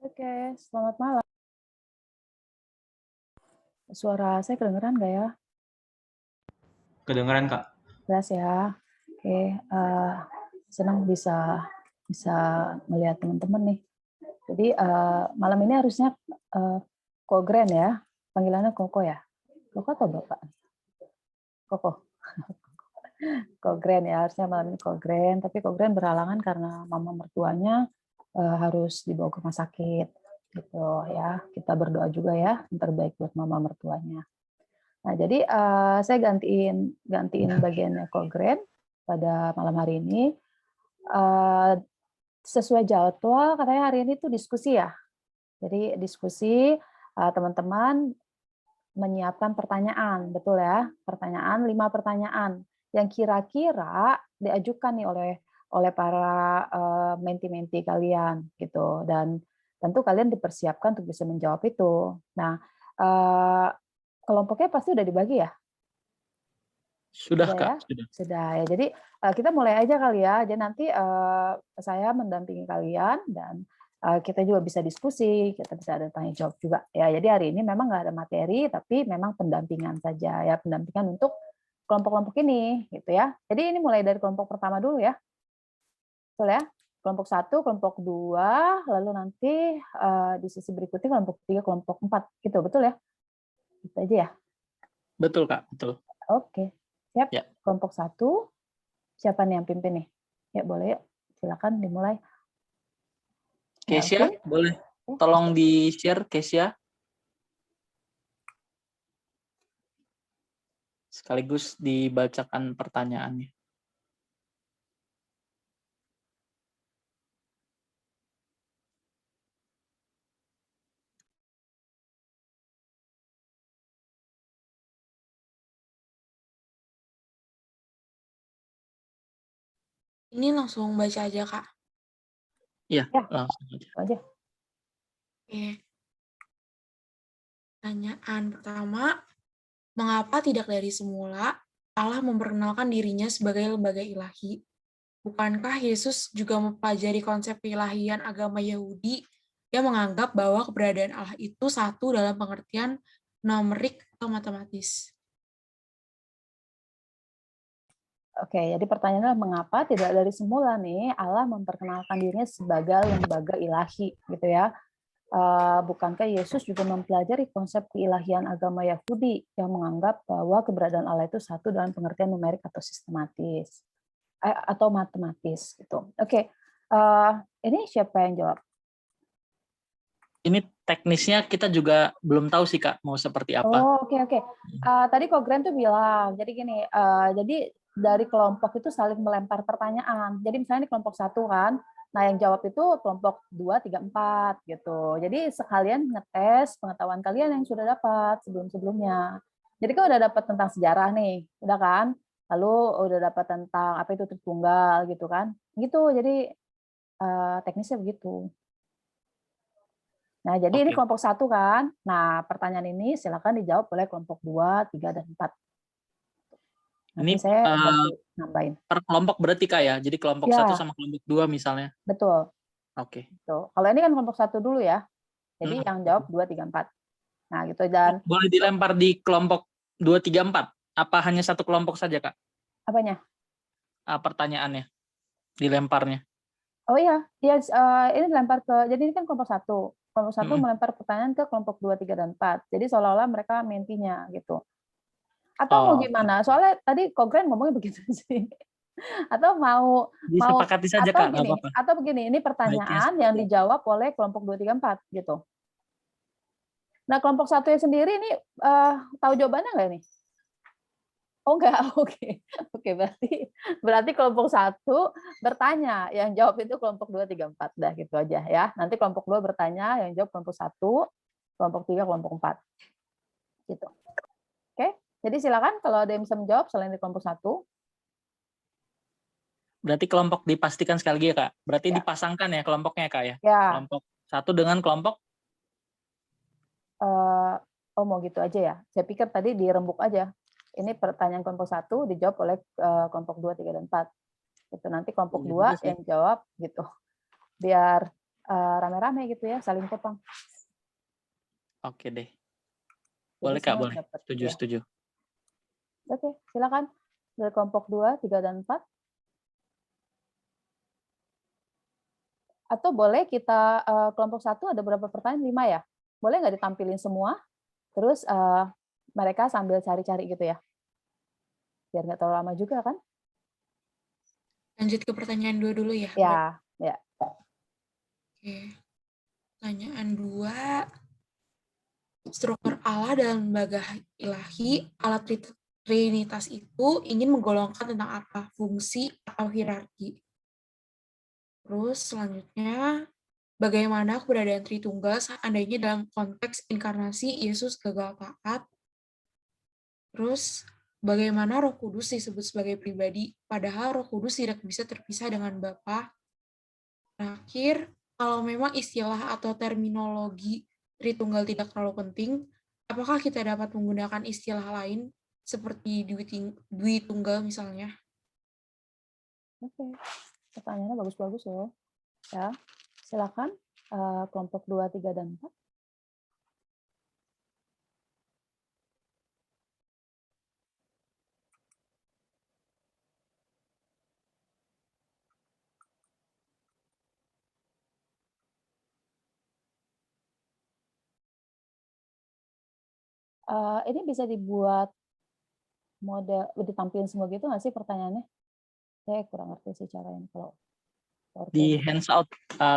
Oke, selamat malam. Suara saya kedengeran nggak ya? Kedengeran, Kak? Jelas ya. Oke, senang bisa melihat teman-teman nih. Jadi malam ini harusnya Kogren ya, panggilannya Koko ya. Koko atau Bapak? Koko. Kogren ya, harusnya malam ini Kogren. Tapi Kogren berhalangan karena mama mertuanya harus dibawa ke rumah sakit. Gitu ya. Kita berdoa juga ya, yang terbaik buat mama mertuanya. Nah, jadi saya gantiin bagiannya Kogren pada malam hari ini. Sesuai jadwal katanya hari ini tuh diskusi ya. Jadi diskusi teman-teman menyiapkan pertanyaan, betul ya? Pertanyaan, 5 pertanyaan yang kira-kira diajukan nih oleh para menti-menti kalian gitu. Dan tentu kalian dipersiapkan untuk bisa menjawab itu. Nah, kelompoknya pasti udah dibagi ya? Sudah, Sudah Kak, ya? sudah. Sudah ya. Jadi kita mulai aja kali ya. Jadi nanti saya mendampingi kalian dan kita juga bisa diskusi, kita bisa ada tanya jawab juga. Ya, jadi hari ini memang nggak ada materi, tapi memang pendampingan saja ya, pendampingan untuk kelompok-kelompok ini, gitu ya. Jadi ini mulai dari kelompok pertama dulu ya, betul ya? Kelompok 1, kelompok 2, lalu nanti di sisi berikutnya kelompok 3, kelompok 4, gitu, betul ya? Itu aja ya. Betul, Kak, betul. Oke, siap. Ya. Kelompok 1. Siapa nih yang pimpin nih? Ya boleh yuk, silakan dimulai. Kesia, Melvin. boleh tolong di-share, Kesia? Sekaligus dibacakan pertanyaannya. Ini langsung baca aja, Kak. Iya, Ya, langsung aja. aja. Oke. Pertanyaan pertama, mengapa tidak dari semula Allah memperkenalkan dirinya sebagai lembaga ilahi? Bukankah Yesus juga mempelajari konsep keilahian agama Yahudi yang menganggap bahwa keberadaan Allah itu satu dalam pengertian numerik atau matematis? Oke, jadi pertanyaannya mengapa tidak dari semula nih Allah memperkenalkan dirinya sebagai lembaga ilahi, gitu ya? Bukankah Yesus juga mempelajari konsep keilahian agama Yahudi yang menganggap bahwa keberadaan Allah itu satu dalam pengertian numerik atau sistematis atau matematis, gitu? Oke, ini siapa yang jawab? Ini teknisnya kita juga belum tahu sih, Kak, mau seperti apa. Oh, oke. Tadi Kogren tuh bilang, jadi gini, jadi dari kelompok itu saling melempar pertanyaan. Jadi misalnya di kelompok 1 kan, nah yang jawab itu kelompok 2, 3, 4 gitu. Jadi sekalian ngetes pengetahuan kalian yang sudah dapat sebelum-sebelumnya. Jadi kan udah dapat tentang sejarah nih, udah kan? Lalu udah dapat tentang apa itu Tritunggal gitu kan. Gitu, jadi teknisnya begitu. Nah, jadi ini Oke. kelompok 1 kan. Nah, pertanyaan ini silakan dijawab oleh kelompok 2, 3, dan 4. Nanti Ini saya bantu nambahin. per kelompok berarti, Kak, ya? Jadi kelompok 1 Ya, sama kelompok 2 misalnya? betul. Oke. Tuh. Kalau ini kan kelompok 1 dulu ya. Jadi yang jawab Betul. 2, 3, 4. Nah, gitu. Dan Boleh dilempar di kelompok 2, 3, 4? Apa hanya satu kelompok saja, Kak? apanya? Pertanyaannya, dilemparnya? Oh iya, ini dilempar jadi ini kan kelompok 1. Kelompok 1 melempar pertanyaan ke kelompok 2, 3, dan 4. Jadi seolah-olah mereka mentinya gitu. Atau mau Oh, oke. gimana? Soalnya tadi Kogren ngomongnya begitu sih. Atau mau mau Disepakati saja, Kak, nggak apa-apa. atau begini, ini Baiknya pertanyaan yang seperti apa? dijawab oleh kelompok 2, 3, 4 gitu. Nah, kelompok 1 sendiri ini tahu jawabannya nggak ini? Oh enggak, oke. Oke, berarti kelompok 1 bertanya, yang jawab itu kelompok 2, 3, 4. Dah gitu aja ya. Nanti kelompok 2 bertanya, yang jawab kelompok 1, kelompok 3, kelompok 4. Gitu. Oke? Jadi silakan kalau ada yang bisa menjawab selain di kelompok 1. Berarti kelompok dipastikan sekali lagi ya, Kak? Berarti Ya. dipasangkan ya kelompoknya, Kak, ya? Ya. Kelompok 1 dengan kelompok? Oh mau gitu aja ya? Saya pikir tadi dirembuk aja. Ini pertanyaan kelompok 1 dijawab oleh kelompok 2, 3, dan 4. Itu nanti kelompok Iya juga 2 sih. yang jawab gitu. Biar rame-rame gitu ya, saling topang. Oke deh. Jadi Boleh Kak, semua boleh. dapat Setuju, ya. setuju. Oke, silakan dari kelompok 2, 3, dan 4. Atau boleh kita kelompok 1 ada berapa pertanyaan? 5 ya? Boleh nggak ditampilin semua? Terus mereka sambil cari-cari gitu ya? Biar nggak terlalu lama juga kan? Lanjut ke pertanyaan 2 dulu ya. Ya, ya. Oke. Pertanyaan 2. Struktur Allah dalam lembaga ilahi, alat Trinitas itu ingin menggolongkan tentang apa? Fungsi atau hierarki? Terus selanjutnya, bagaimana keberadaan Tritunggal seandainya dalam konteks inkarnasi Yesus gagal taat? Terus, bagaimana Roh Kudus disebut sebagai pribadi, padahal Roh Kudus tidak bisa terpisah dengan Bapa? Terakhir, kalau memang istilah atau terminologi Tritunggal tidak terlalu penting, apakah kita dapat menggunakan istilah lain seperti Dwitunggal misalnya? Oke, pertanyaannya bagus-bagus loh. Ya, silakan kelompok 2, 3, dan 4. Ini bisa dibuat model, ditampilin semua gitu nggak sih pertanyaannya? Saya kurang ngerti sih caranya kalau Di PowerPoint. hands-out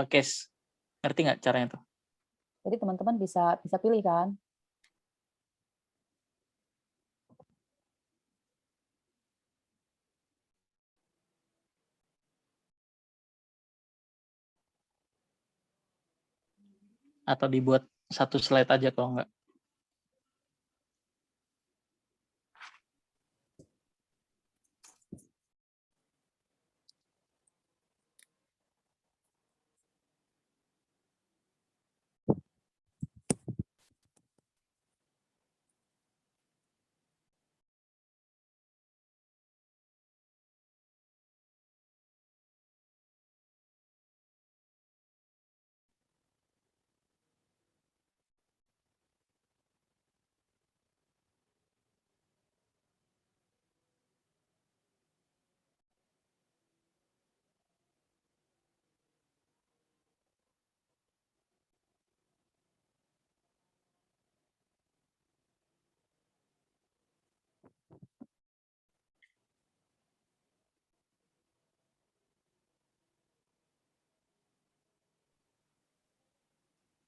case. Ngerti nggak caranya tuh? Jadi teman-teman bisa pilih kan? Atau dibuat satu slide aja kalau nggak?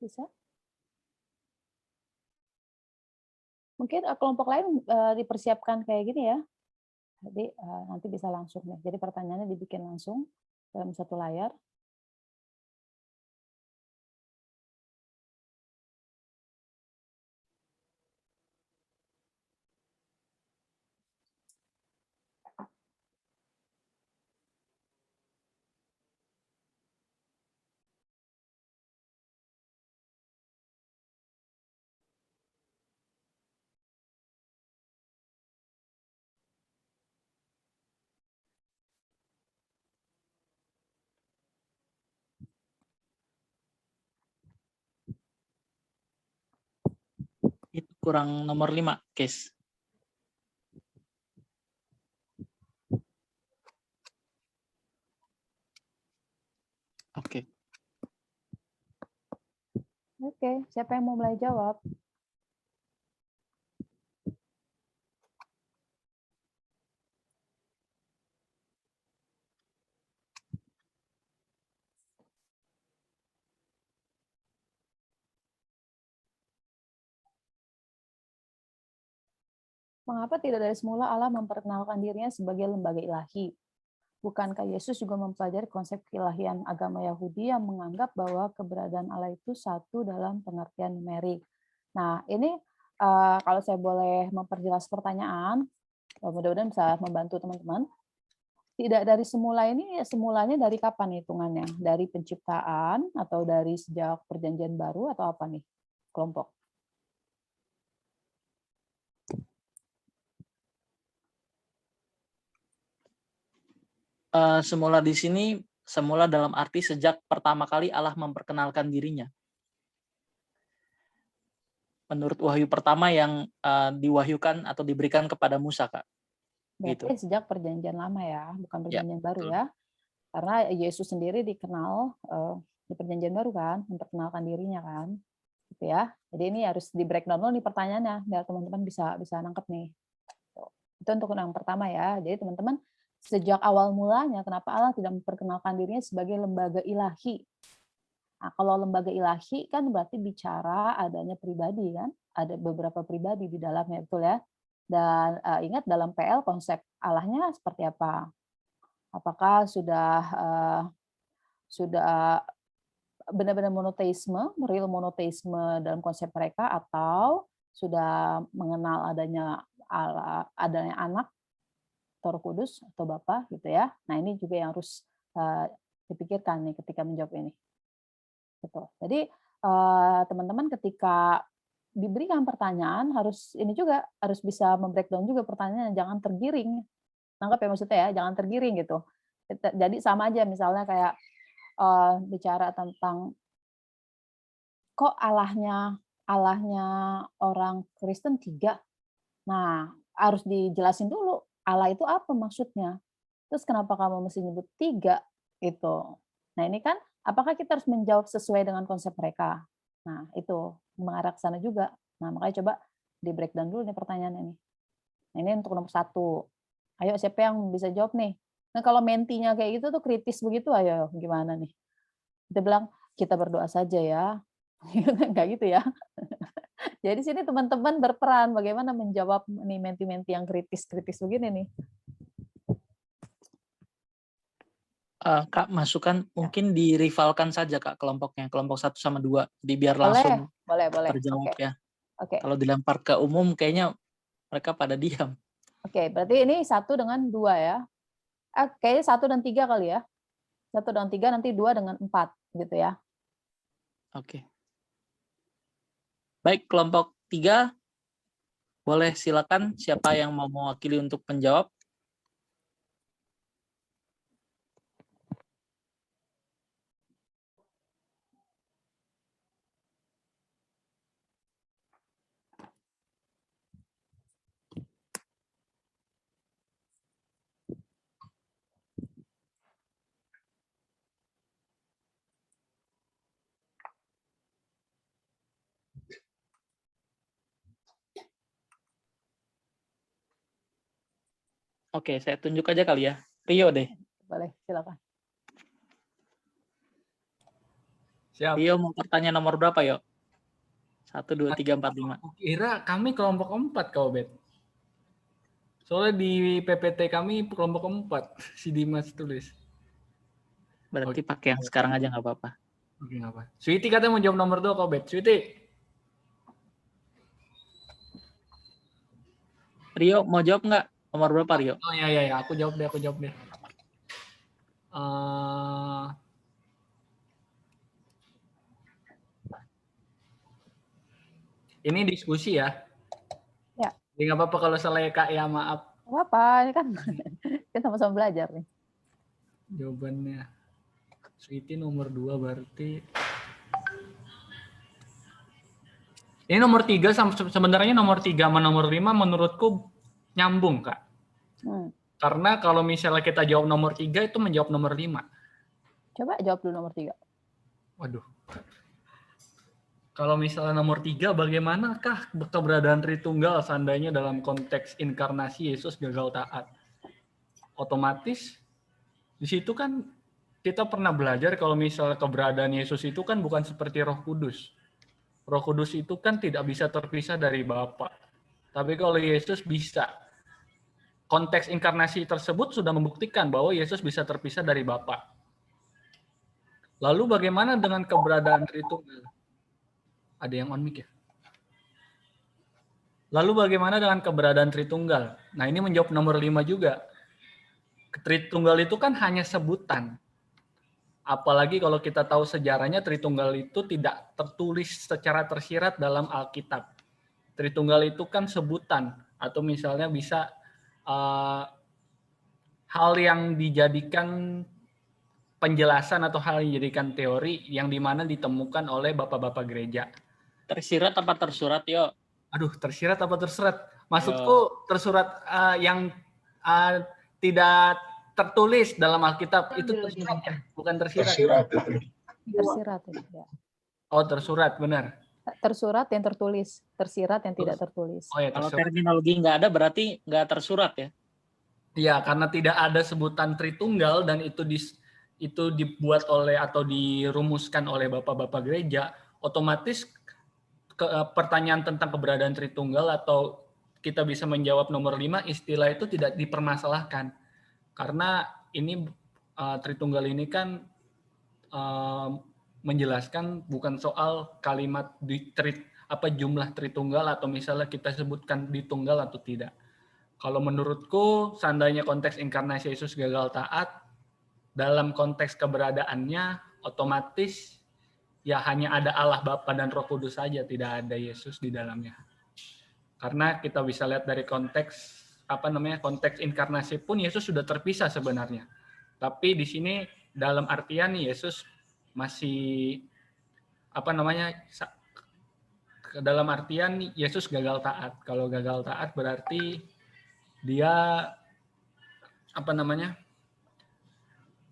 Bisa? Mungkin kelompok lain dipersiapkan kayak gini ya. Jadi nanti bisa langsung nih. Jadi pertanyaannya dibikin langsung dalam satu layar. Itu kurang nomor 5 case. Oke. Oke, siapa yang mau mulai jawab? Mengapa tidak dari semula Allah memperkenalkan dirinya sebagai lembaga ilahi? Bukankah Yesus juga mempelajari konsep keilahian agama Yahudi yang menganggap bahwa keberadaan Allah itu satu dalam pengertian numerik? Nah, ini kalau saya boleh memperjelas pertanyaan, mudah-mudahan bisa membantu teman-teman. Tidak dari semula ini, semulanya dari kapan hitungannya? Dari penciptaan atau dari sejak perjanjian baru atau apa nih kelompok? Semula di sini semula dalam arti sejak pertama kali Allah memperkenalkan dirinya. Menurut wahyu pertama yang diwahyukan atau diberikan kepada Musa, Kak. Gitu. Berarti sejak perjanjian lama ya, bukan perjanjian baru betul. ya. Karena Yesus sendiri dikenal di perjanjian baru kan, memperkenalkan dirinya kan. Gitu ya. Jadi ini harus di breakdown dulu nih pertanyaannya biar teman-teman bisa nangkep nih. Itu untuk yang pertama ya. Jadi teman-teman sejak awal mulanya kenapa Allah tidak memperkenalkan dirinya sebagai lembaga ilahi? Nah, kalau lembaga ilahi kan berarti bicara adanya pribadi kan, ada beberapa pribadi di dalamnya, betul ya. Dan ingat dalam PL konsep Allahnya seperti apa? Apakah sudah benar-benar monoteisme, real monoteisme dalam konsep mereka, atau sudah mengenal adanya Allah, adanya anak, atau Roh Kudus atau Bapa gitu ya. Nah, ini juga yang harus dipikirkan nih ketika menjawab ini. Betul. Jadi teman-teman ketika diberikan pertanyaan harus bisa membreakdown juga pertanyaannya, jangan tergiring. Nangkep ya maksudnya ya, jangan tergiring gitu. Jadi sama aja misalnya kayak bicara tentang kok Allahnya orang Kristen 3. Nah, harus dijelasin dulu Allah itu apa maksudnya. Terus kenapa kamu mesti nyebut 3 gitu. Nah, ini kan apakah kita harus menjawab sesuai dengan konsep mereka? Nah, itu mengarah ke sana juga. Nah, makanya coba di breakdown dulu nih pertanyaannya nih. Nah, ini untuk nomor 1. Ayo siapa yang bisa jawab nih? Nah, kalau mentinya kayak gitu tuh kritis begitu, ayo gimana nih? Kita bilang, kita berdoa saja ya. Enggak gitu ya. Jadi sini teman-teman berperan bagaimana menjawab nih menti-menti yang kritis-kritis begini nih. Kak, masukan mungkin dirivalkan saja Kak kelompoknya, kelompok 1 sama 2. Jadi biar langsung boleh. terjawab ya. Oke. Kalau dilempar ke umum kayaknya mereka pada diam. Oke, berarti ini 1 dengan 2 ya. Kayaknya 1 dan 3 kali ya. 1 dengan 3, nanti 2 dengan 4 gitu ya. Oke. Baik, kelompok 3 boleh silakan siapa yang mau mewakili untuk menjawab. Oke, saya tunjuk aja kali ya. Rio deh. Boleh, silakan. Siap. Rio mau pertanyaan nomor berapa, yuk? 1, 2, 3, 4, 5. Kira kami kelompok 4 kau, Bet. Soalnya di PPT kami kelompok 4, si Dimas tulis. Berarti pakai yang sekarang aja nggak apa-apa. Oke, nggak apa. Sweety katanya mau jawab nomor 2 kau, Bet. Sweety. Rio mau jawab nggak? Nomor berapa, Rio? Oh ya, aku jawab deh. Ini diskusi ya. Ya. Jadi nggak apa-apa kalau salah ya, Kak, ya maaf. Nggak apa-apa, ini kan kita sama-sama belajar nih. Jawabannya Sweety nomor 2 berarti. Ini nomor 3 sebenarnya nomor 3 sama nomor 5 menurutku nyambung, Kak. Karena kalau misalnya kita jawab nomor 3 itu menjawab nomor 5. Coba jawab dulu nomor 3. Waduh. Kalau misalnya nomor 3, bagaimanakah keberadaan Tritunggal seandainya dalam konteks inkarnasi Yesus gagal taat? Otomatis di situ kan kita pernah belajar kalau misalnya keberadaan Yesus itu kan bukan seperti Roh Kudus. Roh Kudus itu kan tidak bisa terpisah dari Bapa. Tapi kalau Yesus bisa. Konteks inkarnasi tersebut sudah membuktikan bahwa Yesus bisa terpisah dari Bapa. Lalu bagaimana dengan keberadaan Tritunggal? Ada yang on mic ya? Lalu bagaimana dengan keberadaan Tritunggal? Nah, ini menjawab nomor 5 juga. Tritunggal itu kan hanya sebutan. Apalagi kalau kita tahu sejarahnya, Tritunggal itu tidak tertulis secara tersirat dalam Alkitab. Tritunggal itu kan sebutan, atau misalnya bisa hal yang dijadikan penjelasan atau hal yang dijadikan teori yang dimana ditemukan oleh bapak-bapak gereja. Tersirat apa tersurat, yo? Aduh, tersirat apa tersurat? Maksudku tersurat yang tidak tertulis dalam Alkitab itu tersurat ya, bukan tersirat. Tersirat ya. Oh, tersurat, benar. Tersurat yang tertulis, tersirat yang tidak tertulis. Oh ya, Kalau tersurat. terminologi nggak ada berarti nggak tersurat ya? Iya, karena tidak ada sebutan Tritunggal dan itu dibuat oleh atau dirumuskan oleh bapak-bapak gereja, otomatis pertanyaan tentang keberadaan Tritunggal atau kita bisa menjawab nomor 5, istilah itu tidak dipermasalahkan. Karena ini Tritunggal ini kan menjelaskan bukan soal kalimat jumlah Tritunggal atau misalnya kita sebutkan ditunggal atau tidak. Kalau menurutku, seandainya konteks inkarnasi Yesus gagal taat, dalam konteks keberadaannya, otomatis ya hanya ada Allah Bapa dan Roh Kudus saja, tidak ada Yesus di dalamnya. Karena kita bisa lihat dari konteks konteks inkarnasi pun Yesus sudah terpisah sebenarnya. Tapi di sini dalam artian Yesus masih dalam artian Yesus gagal taat. Kalau gagal taat berarti dia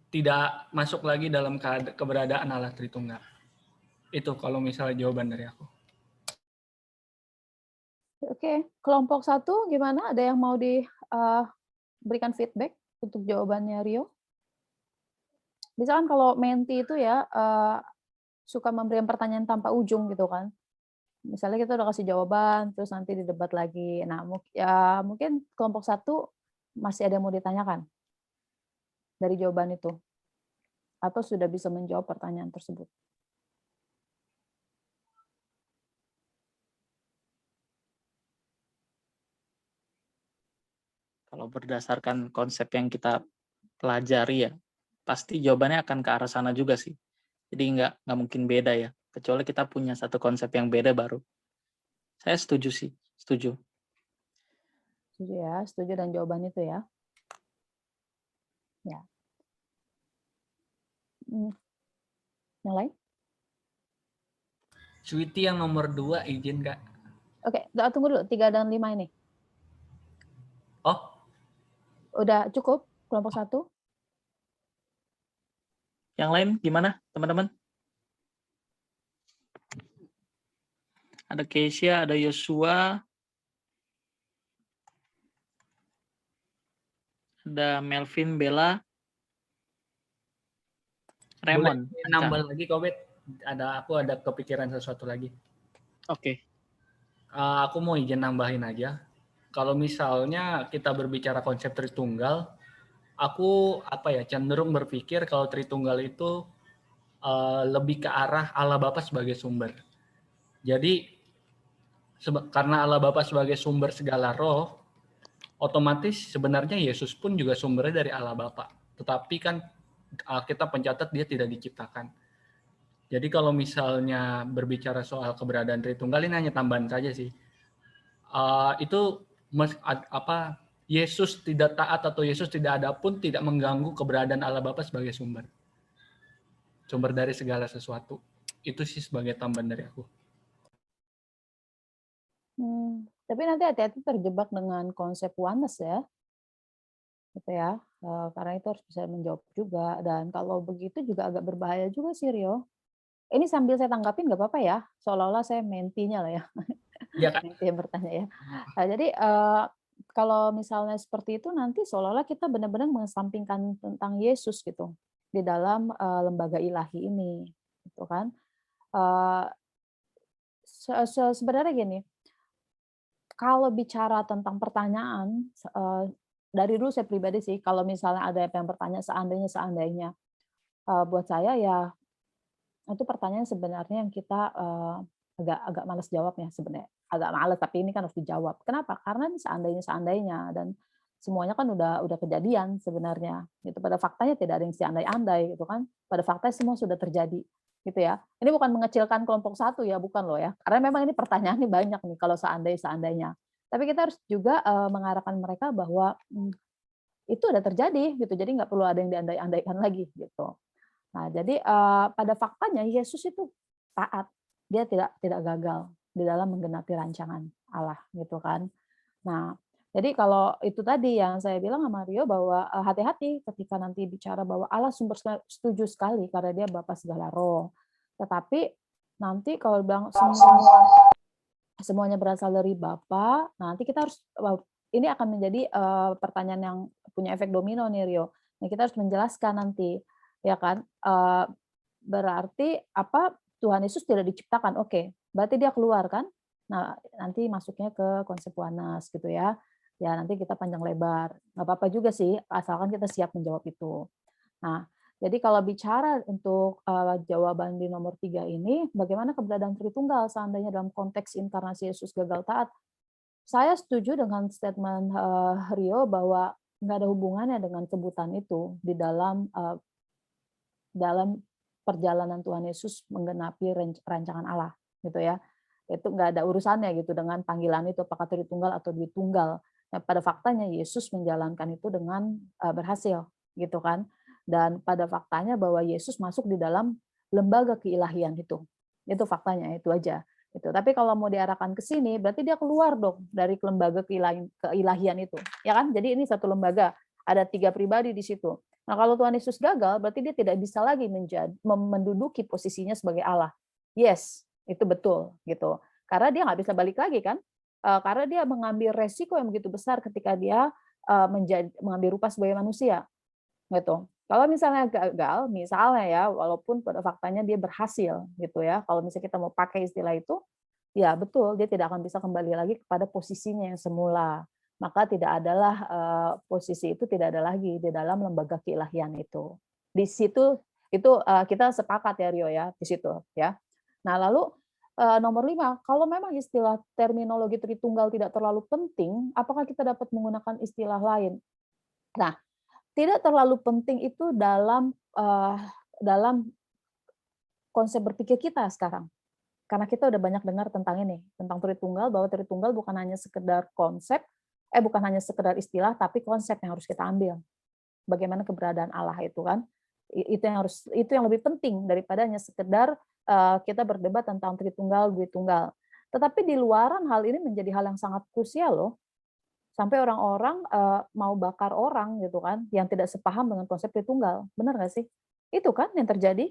tidak masuk lagi dalam keberadaan Allah Tritunggal. Itu kalau misalnya jawaban dari aku. Oke, kelompok 1 gimana? Ada yang mau diberikan feedback untuk jawabannya Rio? Misalkan kalau menti itu ya suka memberikan pertanyaan tanpa ujung gitu kan. Misalnya kita udah kasih jawaban, terus nanti didebat lagi. Nah, mungkin kelompok 1 masih ada yang mau ditanyakan dari jawaban itu. Atau sudah bisa menjawab pertanyaan tersebut. Kalau berdasarkan konsep yang kita pelajari ya, pasti jawabannya akan ke arah sana juga sih. Jadi nggak mungkin beda ya. Kecuali kita punya satu konsep yang beda baru. Saya setuju sih, setuju. Setuju ya, setuju dan jawaban itu ya. Ya. Yang lain? Sweetie yang nomor 2 izin Kak. Oke, tunggu dulu 3 dan 5 ini. Oh. Udah cukup kelompok 1? Yang lain gimana teman-teman? Ada Keisha, ada Yosua, ada Melvin, Bella, Raymond. Boleh nambah lagi Kobet? Aku ada kepikiran sesuatu lagi. Oke. Aku mau izin nambahin aja. Kalau misalnya kita berbicara konsep Tritunggal, aku cenderung berpikir kalau Tritunggal itu lebih ke arah Allah Bapa sebagai sumber. Jadi karena Allah Bapa sebagai sumber segala roh, otomatis sebenarnya Yesus pun juga sumbernya dari Allah Bapa. Tetapi kan kita pencatat dia tidak diciptakan. Jadi kalau misalnya berbicara soal keberadaan Tritunggal, ini hanya tambahan saja sih. Yesus tidak taat atau Yesus tidak ada pun tidak mengganggu keberadaan Allah Bapa sebagai sumber dari segala sesuatu. Itu sih sebagai tambahan dari aku. Tapi nanti hati-hati terjebak dengan konsep oneness ya. Gitu ya. Karena itu harus bisa menjawab juga. Dan kalau begitu juga agak berbahaya juga sih Rio. Ini sambil saya tanggapin nggak apa-apa ya. Seolah-olah saya mentinya lah ya. Iya Kak. Menti yang bertanya ya. Nah, jadi kalau misalnya seperti itu nanti seolah-olah kita benar-benar mengesampingkan tentang Yesus gitu di dalam lembaga ilahi ini. Gitu kan. Sebenarnya gini, kalau bicara tentang pertanyaan, dari dulu saya pribadi sih, kalau misalnya ada yang bertanya seandainya, buat saya ya itu pertanyaan sebenarnya yang kita agak malas jawabnya sebenarnya, agak malas tapi ini kan harus dijawab. Kenapa? Karena ini seandainya dan semuanya kan udah kejadian sebenarnya. Gitu. Pada faktanya tidak ada yang seandai-andai gitu kan. Pada faktanya semua sudah terjadi. Gitu ya. Ini bukan mengecilkan kelompok 1 ya, bukan loh ya. Karena memang ini pertanyaannya banyak nih kalau seandainya. Tapi kita harus juga mengarahkan mereka bahwa itu udah terjadi gitu. Jadi nggak perlu ada yang diandai-andaikan lagi gitu. Nah, jadi pada faktanya Yesus itu taat, dia tidak gagal di dalam menggenapi rancangan Allah gitu kan. Nah, jadi kalau itu tadi yang saya bilang sama Rio bahwa hati-hati ketika nanti bicara bahwa Allah setuju sekali karena dia Bapa segala roh. Tetapi nanti kalau bilang semuanya berasal dari Bapa, nanti kita harus ini akan menjadi pertanyaan yang punya efek domino nih Rio. Nah, kita harus menjelaskan nanti, ya kan? Berarti apa? Tuhan Yesus tidak diciptakan, oke? Berarti dia keluar kan? Nah, nanti masuknya ke konsep oneness gitu ya. Ya nanti kita panjang lebar, nggak apa-apa juga sih, asalkan kita siap menjawab itu. Nah, jadi kalau bicara untuk jawaban di nomor 3 ini, bagaimana keberadaan Tritunggal seandainya dalam konteks inkarnasi Yesus gagal taat? Saya setuju dengan statement Rio bahwa nggak ada hubungannya dengan sebutan itu di dalam perjalanan Tuhan Yesus menggenapi rancangan Allah, gitu ya. Itu nggak ada urusannya gitu dengan panggilan itu apakah Tritunggal atau Dwitunggal. Nah, pada faktanya Yesus menjalankan itu dengan berhasil, gitu kan. Dan pada faktanya bahwa Yesus masuk di dalam lembaga keilahian itu. Itu faktanya, itu aja. Gitu. Tapi kalau mau diarahkan ke sini, berarti dia keluar dong dari lembaga keilahian itu. Ya kan? Jadi ini satu lembaga, ada 3 pribadi di situ. Nah, kalau Tuhan Yesus gagal, berarti dia tidak bisa lagi menduduki posisinya sebagai Allah. Yes, itu betul gitu. Karena dia nggak bisa balik lagi kan? Karena dia mengambil resiko yang begitu besar ketika dia mengambil rupa sebagai manusia, gitu. Kalau misalnya gagal, misalnya ya, walaupun pada faktanya dia berhasil, gitu ya. Kalau misalnya kita mau pakai istilah itu, ya betul, dia tidak akan bisa kembali lagi kepada posisinya yang semula. Maka tidak adalah posisi itu tidak ada lagi di dalam lembaga keilahian itu. Di situ itu kita sepakat ya Rio ya di situ ya. Nah lalu nomor 5, kalau memang istilah terminologi Tritunggal tidak terlalu penting, apakah kita dapat menggunakan istilah lain? Nah, tidak terlalu penting itu dalam konsep berpikir kita sekarang. Karena kita udah banyak dengar tentang ini, tentang Tritunggal, bahwa Tritunggal bukan hanya sekedar konsep, bukan hanya sekedar istilah, tapi konsep yang harus kita ambil. Bagaimana keberadaan Allah itu kan, itu yang lebih penting daripada hanya sekedar kita berdebat tentang Tritunggal, Dwitunggal. Tetapi di luaran hal ini menjadi hal yang sangat krusial loh, sampai orang-orang mau bakar orang gitu kan, yang tidak sepaham dengan konsep Tritunggal, benar nggak sih? Itu kan yang terjadi.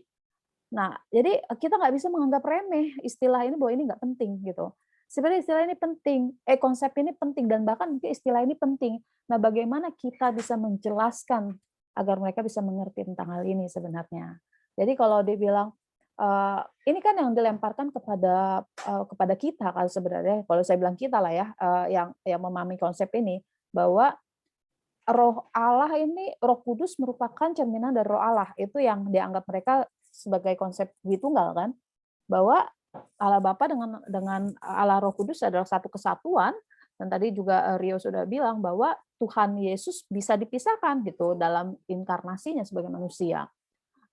Nah, jadi kita nggak bisa menganggap remeh istilah ini bahwa ini nggak penting gitu. Sebenarnya istilah ini penting, konsep ini penting dan bahkan mungkin istilah ini penting. Nah, bagaimana kita bisa menjelaskan agar mereka bisa mengerti tentang hal ini sebenarnya. Jadi kalau dibilang ini kan yang dilemparkan kepada kita kalau sebenarnya, kalau saya bilang kita lah ya, yang memahami konsep ini bahwa Roh Allah ini, Roh Kudus merupakan cerminan dari Roh Allah. Itu yang dianggap mereka sebagai konsep Dwitunggal kan, bahwa Allah Bapa dengan Allah Roh Kudus adalah satu kesatuan. Dan tadi juga Rio sudah bilang bahwa Tuhan Yesus bisa dipisahkan gitu dalam inkarnasinya sebagai manusia.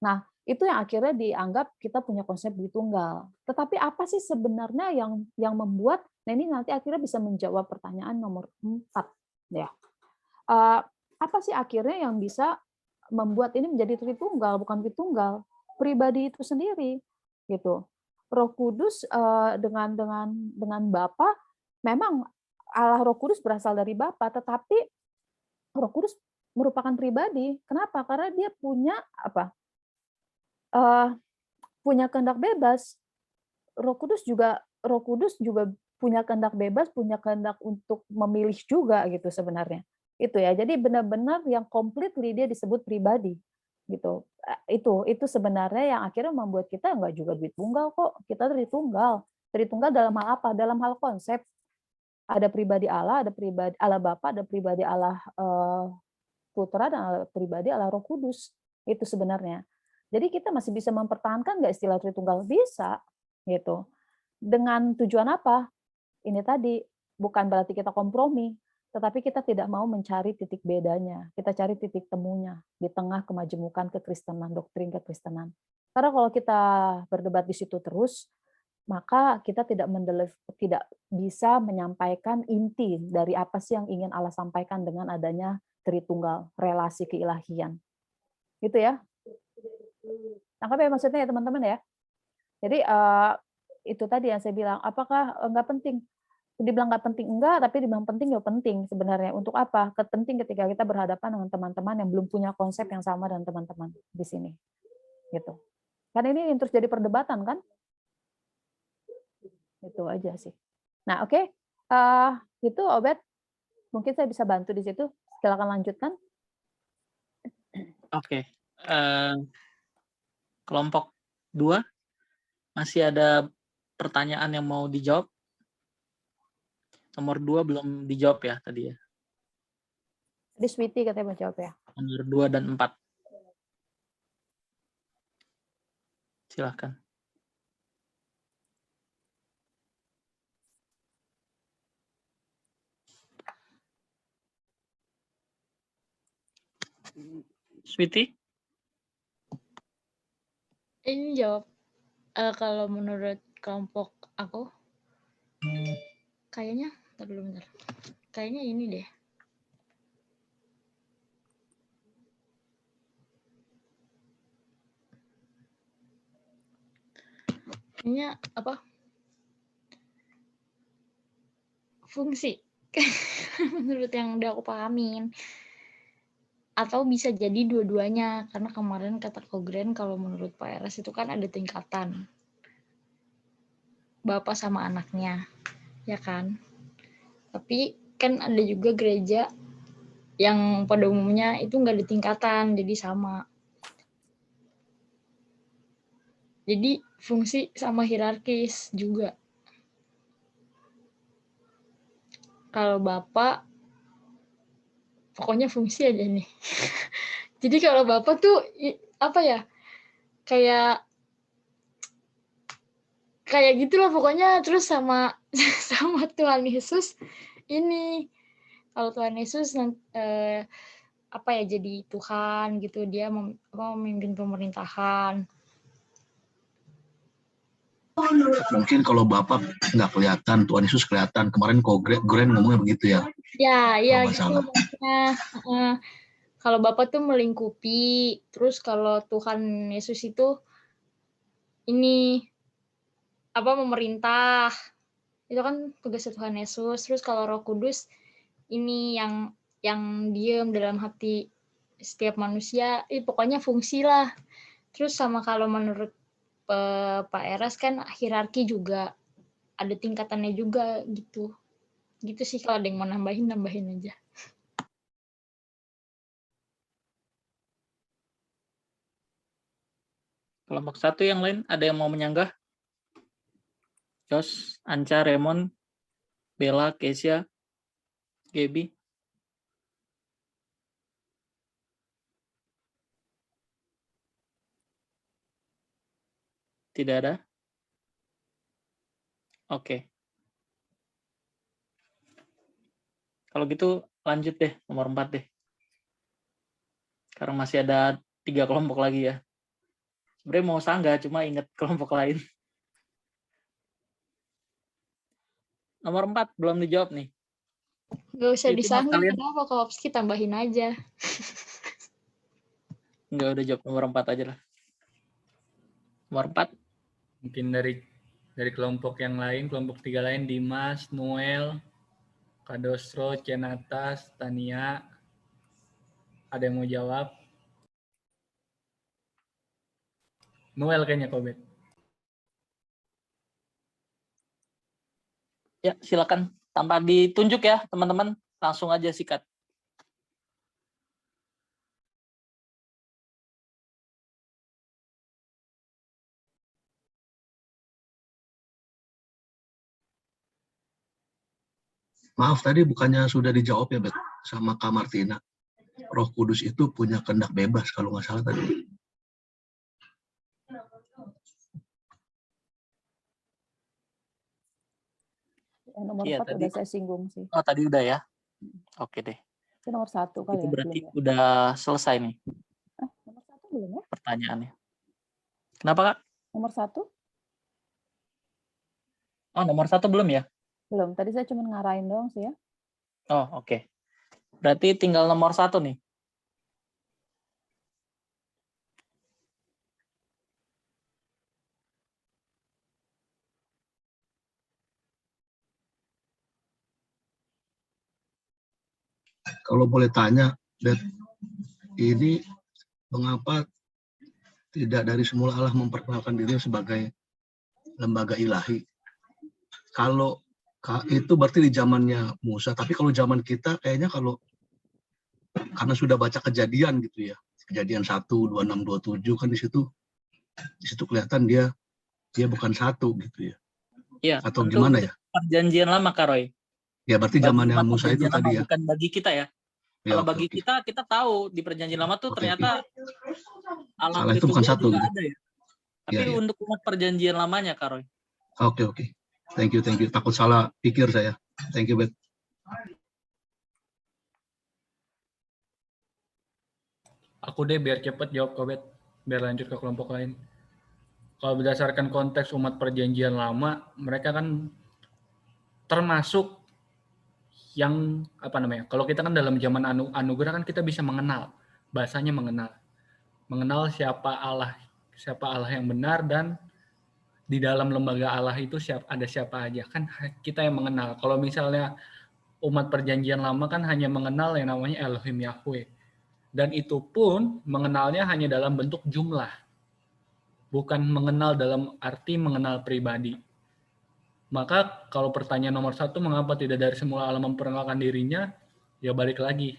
Nah, itu yang akhirnya dianggap kita punya konsep Dwitunggal. Tetapi apa sih sebenarnya yang membuat, nah ini nanti akhirnya bisa menjawab pertanyaan nomor 4 ya. Apa sih akhirnya yang bisa membuat ini menjadi Tritunggal, bukan Dwitunggal? Pribadi itu sendiri, gitu. Roh Kudus dengan Bapa, memang Allah Roh Kudus berasal dari Bapa, tetapi Roh Kudus merupakan pribadi. Kenapa? Karena dia punya apa? Punya kehendak bebas. Roh Kudus juga punya kehendak bebas, punya kehendak untuk memilih juga gitu sebenarnya. Itu ya. Jadi benar-benar yang completely dia disebut pribadi gitu. Itu sebenarnya yang akhirnya membuat kita enggak juga Dwitunggal kok. Kita Tritunggal. Tritunggal dalam hal apa? Dalam hal konsep. Ada pribadi Allah, ada pribadi Allah Bapa, ada pribadi Allah Putra, dan ada pribadi Allah Roh Kudus. Itu sebenarnya. Jadi kita masih bisa mempertahankan nggak istilah Tritunggal? Bisa gitu. Dengan tujuan apa? Ini tadi, bukan berarti kita kompromi, tetapi kita tidak mau mencari titik bedanya. Kita cari titik temunya di tengah kemajemukan kekristenan, doktrin kekristenan. Karena kalau kita berdebat di situ terus, maka kita tidak bisa menyampaikan inti dari apa sih yang ingin Allah sampaikan dengan adanya Tritunggal, relasi keilahian. Gitu ya. Tangkap ya maksudnya ya teman-teman ya. Jadi itu tadi yang saya bilang, apakah nggak penting? Dibilang nggak penting enggak, tapi dibilang penting ya penting sebenarnya. Untuk apa? Penting ketika kita berhadapan dengan teman-teman yang belum punya konsep yang sama dengan teman-teman di sini. Gitu. Karena ini terus jadi perdebatan kan? Itu aja sih. Nah, oke. Itu Obed, mungkin saya bisa bantu di situ. Silakan lanjutkan. Oke. Kelompok 2 masih ada pertanyaan yang mau dijawab? Nomor 2 belum dijawab ya tadi ya. Tadi Sweety katanya mau jawab ya. Nomor 2 dan 4. Silahkan. Sweety? Ini jawab kalau menurut kelompok aku kayaknya bentar. Kayaknya ini deh. Kayaknya apa? Fungsi. Menurut yang udah aku pahamin. Atau bisa jadi dua-duanya, karena kemarin kata Kogren kalau menurut Pak Eras itu kan ada tingkatan. Bapak sama anaknya, ya kan? Tapi kan ada juga gereja yang pada umumnya itu nggak ada tingkatan, jadi sama. Jadi fungsi sama hierarkis juga. Kalau Bapak, pokoknya fungsi aja nih. Jadi kalau Bapak tuh apa ya? Kayak gitu loh pokoknya, terus sama Tuhan Yesus ini. Kalau Tuhan Yesus apa ya, jadi Tuhan gitu, dia memimpin pemerintahan. Mungkin kalau Bapak nggak kelihatan, Tuhan Yesus kelihatan. Kemarin Gren ngomongnya begitu ya. Ya Kalau gitu maksudnya. Kalau Bapak tuh melingkupi, terus kalau Tuhan Yesus itu ini apa, memerintah. Itu kan tugas Tuhan Yesus. Terus kalau Roh Kudus ini yang diem dalam hati setiap manusia. Pokoknya fungsi lah. Terus sama kalau menurut Pak Eras kan hierarki juga ada tingkatannya juga gitu. Gitu sih, kalau ada yang mau nambahin aja. Kelompok 1 yang lain ada yang mau menyanggah? Jos, Anca, Raymond, Bella, Kesia, Gaby. Tidak ada? Oke. Kalau gitu lanjut deh, nomor 4 deh. Karena masih ada 3 kelompok lagi ya. Sebenarnya mau sanggah, cuma ingat kelompok lain. Nomor 4 belum dijawab nih. Nggak usah Itu disanggah, kalian kenapa? Kalau Opski tambahin aja. nggak, udah jawab nomor 4 aja lah. Nomor 4. Mungkin dari kelompok yang lain, kelompok 3 lain, Dimas, Noel, Kadostro, Cenatas, Tania. Ada yang mau jawab? Noel kayaknya, Kobet. Ya, silakan. Tanpa ditunjuk ya, teman-teman. Langsung aja sikat. Maaf, tadi bukannya sudah dijawab ya, Bet, sama Kak Martina. Roh Kudus itu punya kehendak bebas, kalau nggak salah tadi. Nomor Iya, 4 tadi. udah saya singgung sih. Oh, tadi udah ya? Oke deh. Itu nomor 1 kali Itu ya. berarti Belum ya? udah selesai nih Nomor 1 belum ya? pertanyaannya. Kenapa, Kak? Nomor 1? Oh, nomor 1 belum ya? Belum. Tadi saya cuma ngarahin doang sih ya. Oh, oke. Berarti tinggal nomor 1 nih. Kalau boleh tanya, Bet, ini mengapa tidak dari semula Allah memperkenalkan dirinya sebagai lembaga ilahi? Kalau itu berarti di zamannya Musa, tapi kalau zaman kita kayaknya karena sudah baca Kejadian gitu ya, Kejadian 1, 26, 27 kan di situ kelihatan dia bukan satu gitu ya. Iya, Atau tentu gimana untuk ya? perjanjian lama, Kak Roy. Ya berarti Bagi zamannya umat Musa itu perjanjian lama, tadi ya. bukan bagi kita ya. Ya, Kalau oke, bagi oke. kita tahu di perjanjian lama tuh Oke, oke. ternyata Allah Allah itu bukan Tritunggal satu juga gitu. ada ya. Tapi Ya, ya. untuk umat perjanjian lamanya, Kak Roy. Oke, oke. Thank you. Takut salah pikir saya. Thank you, Bet. Aku deh biar cepet jawab kok, Bet. Biar lanjut ke kelompok lain. Kalau berdasarkan konteks umat perjanjian lama, mereka kan termasuk yang apa namanya? Kalau kita kan dalam zaman anugerah kan kita bisa mengenal, bahasanya mengenal siapa Allah yang benar, dan di dalam lembaga Allah itu ada siapa aja, kan kita yang mengenal. Kalau misalnya umat perjanjian lama kan hanya mengenal yang namanya Elohim Yahweh, dan itu pun mengenalnya hanya dalam bentuk jumlah, bukan mengenal dalam arti mengenal pribadi. Maka kalau pertanyaan nomor 1, mengapa tidak dari semula Allah memperkenalkan dirinya? Ya balik lagi.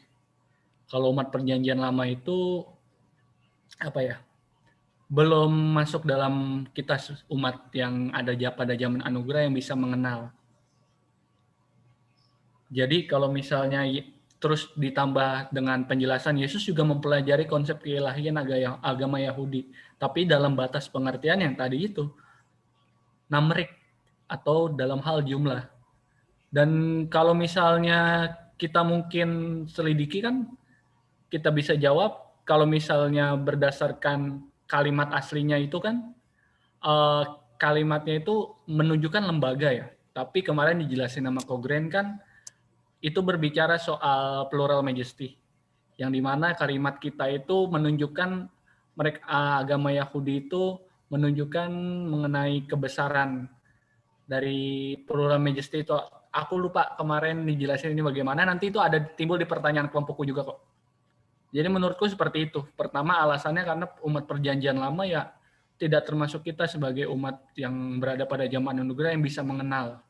Kalau umat perjanjian lama itu apa ya? Belum masuk dalam kita umat yang ada pada zaman anugerah yang bisa mengenal. Jadi kalau misalnya terus ditambah dengan penjelasan, Yesus juga mempelajari konsep keilahian agama Yahudi, tapi dalam batas pengertian yang tadi itu, namrik, atau dalam hal jumlah. Dan kalau misalnya kita mungkin selidiki kan, kita bisa jawab kalau misalnya berdasarkan kalimat aslinya itu kan, kalimatnya itu menunjukkan lembaga ya. Tapi kemarin dijelasin sama Kogren kan, itu berbicara soal plural majesty, yang dimana kalimat kita itu menunjukkan mereka agama Yahudi itu menunjukkan mengenai kebesaran dari plural majesty itu. Aku lupa kemarin dijelasin ini bagaimana, nanti itu ada timbul di pertanyaan kelompokku juga kok. Jadi menurutku seperti itu. Pertama alasannya karena umat perjanjian lama ya tidak termasuk kita sebagai umat yang berada pada zaman anugerah yang bisa mengenal.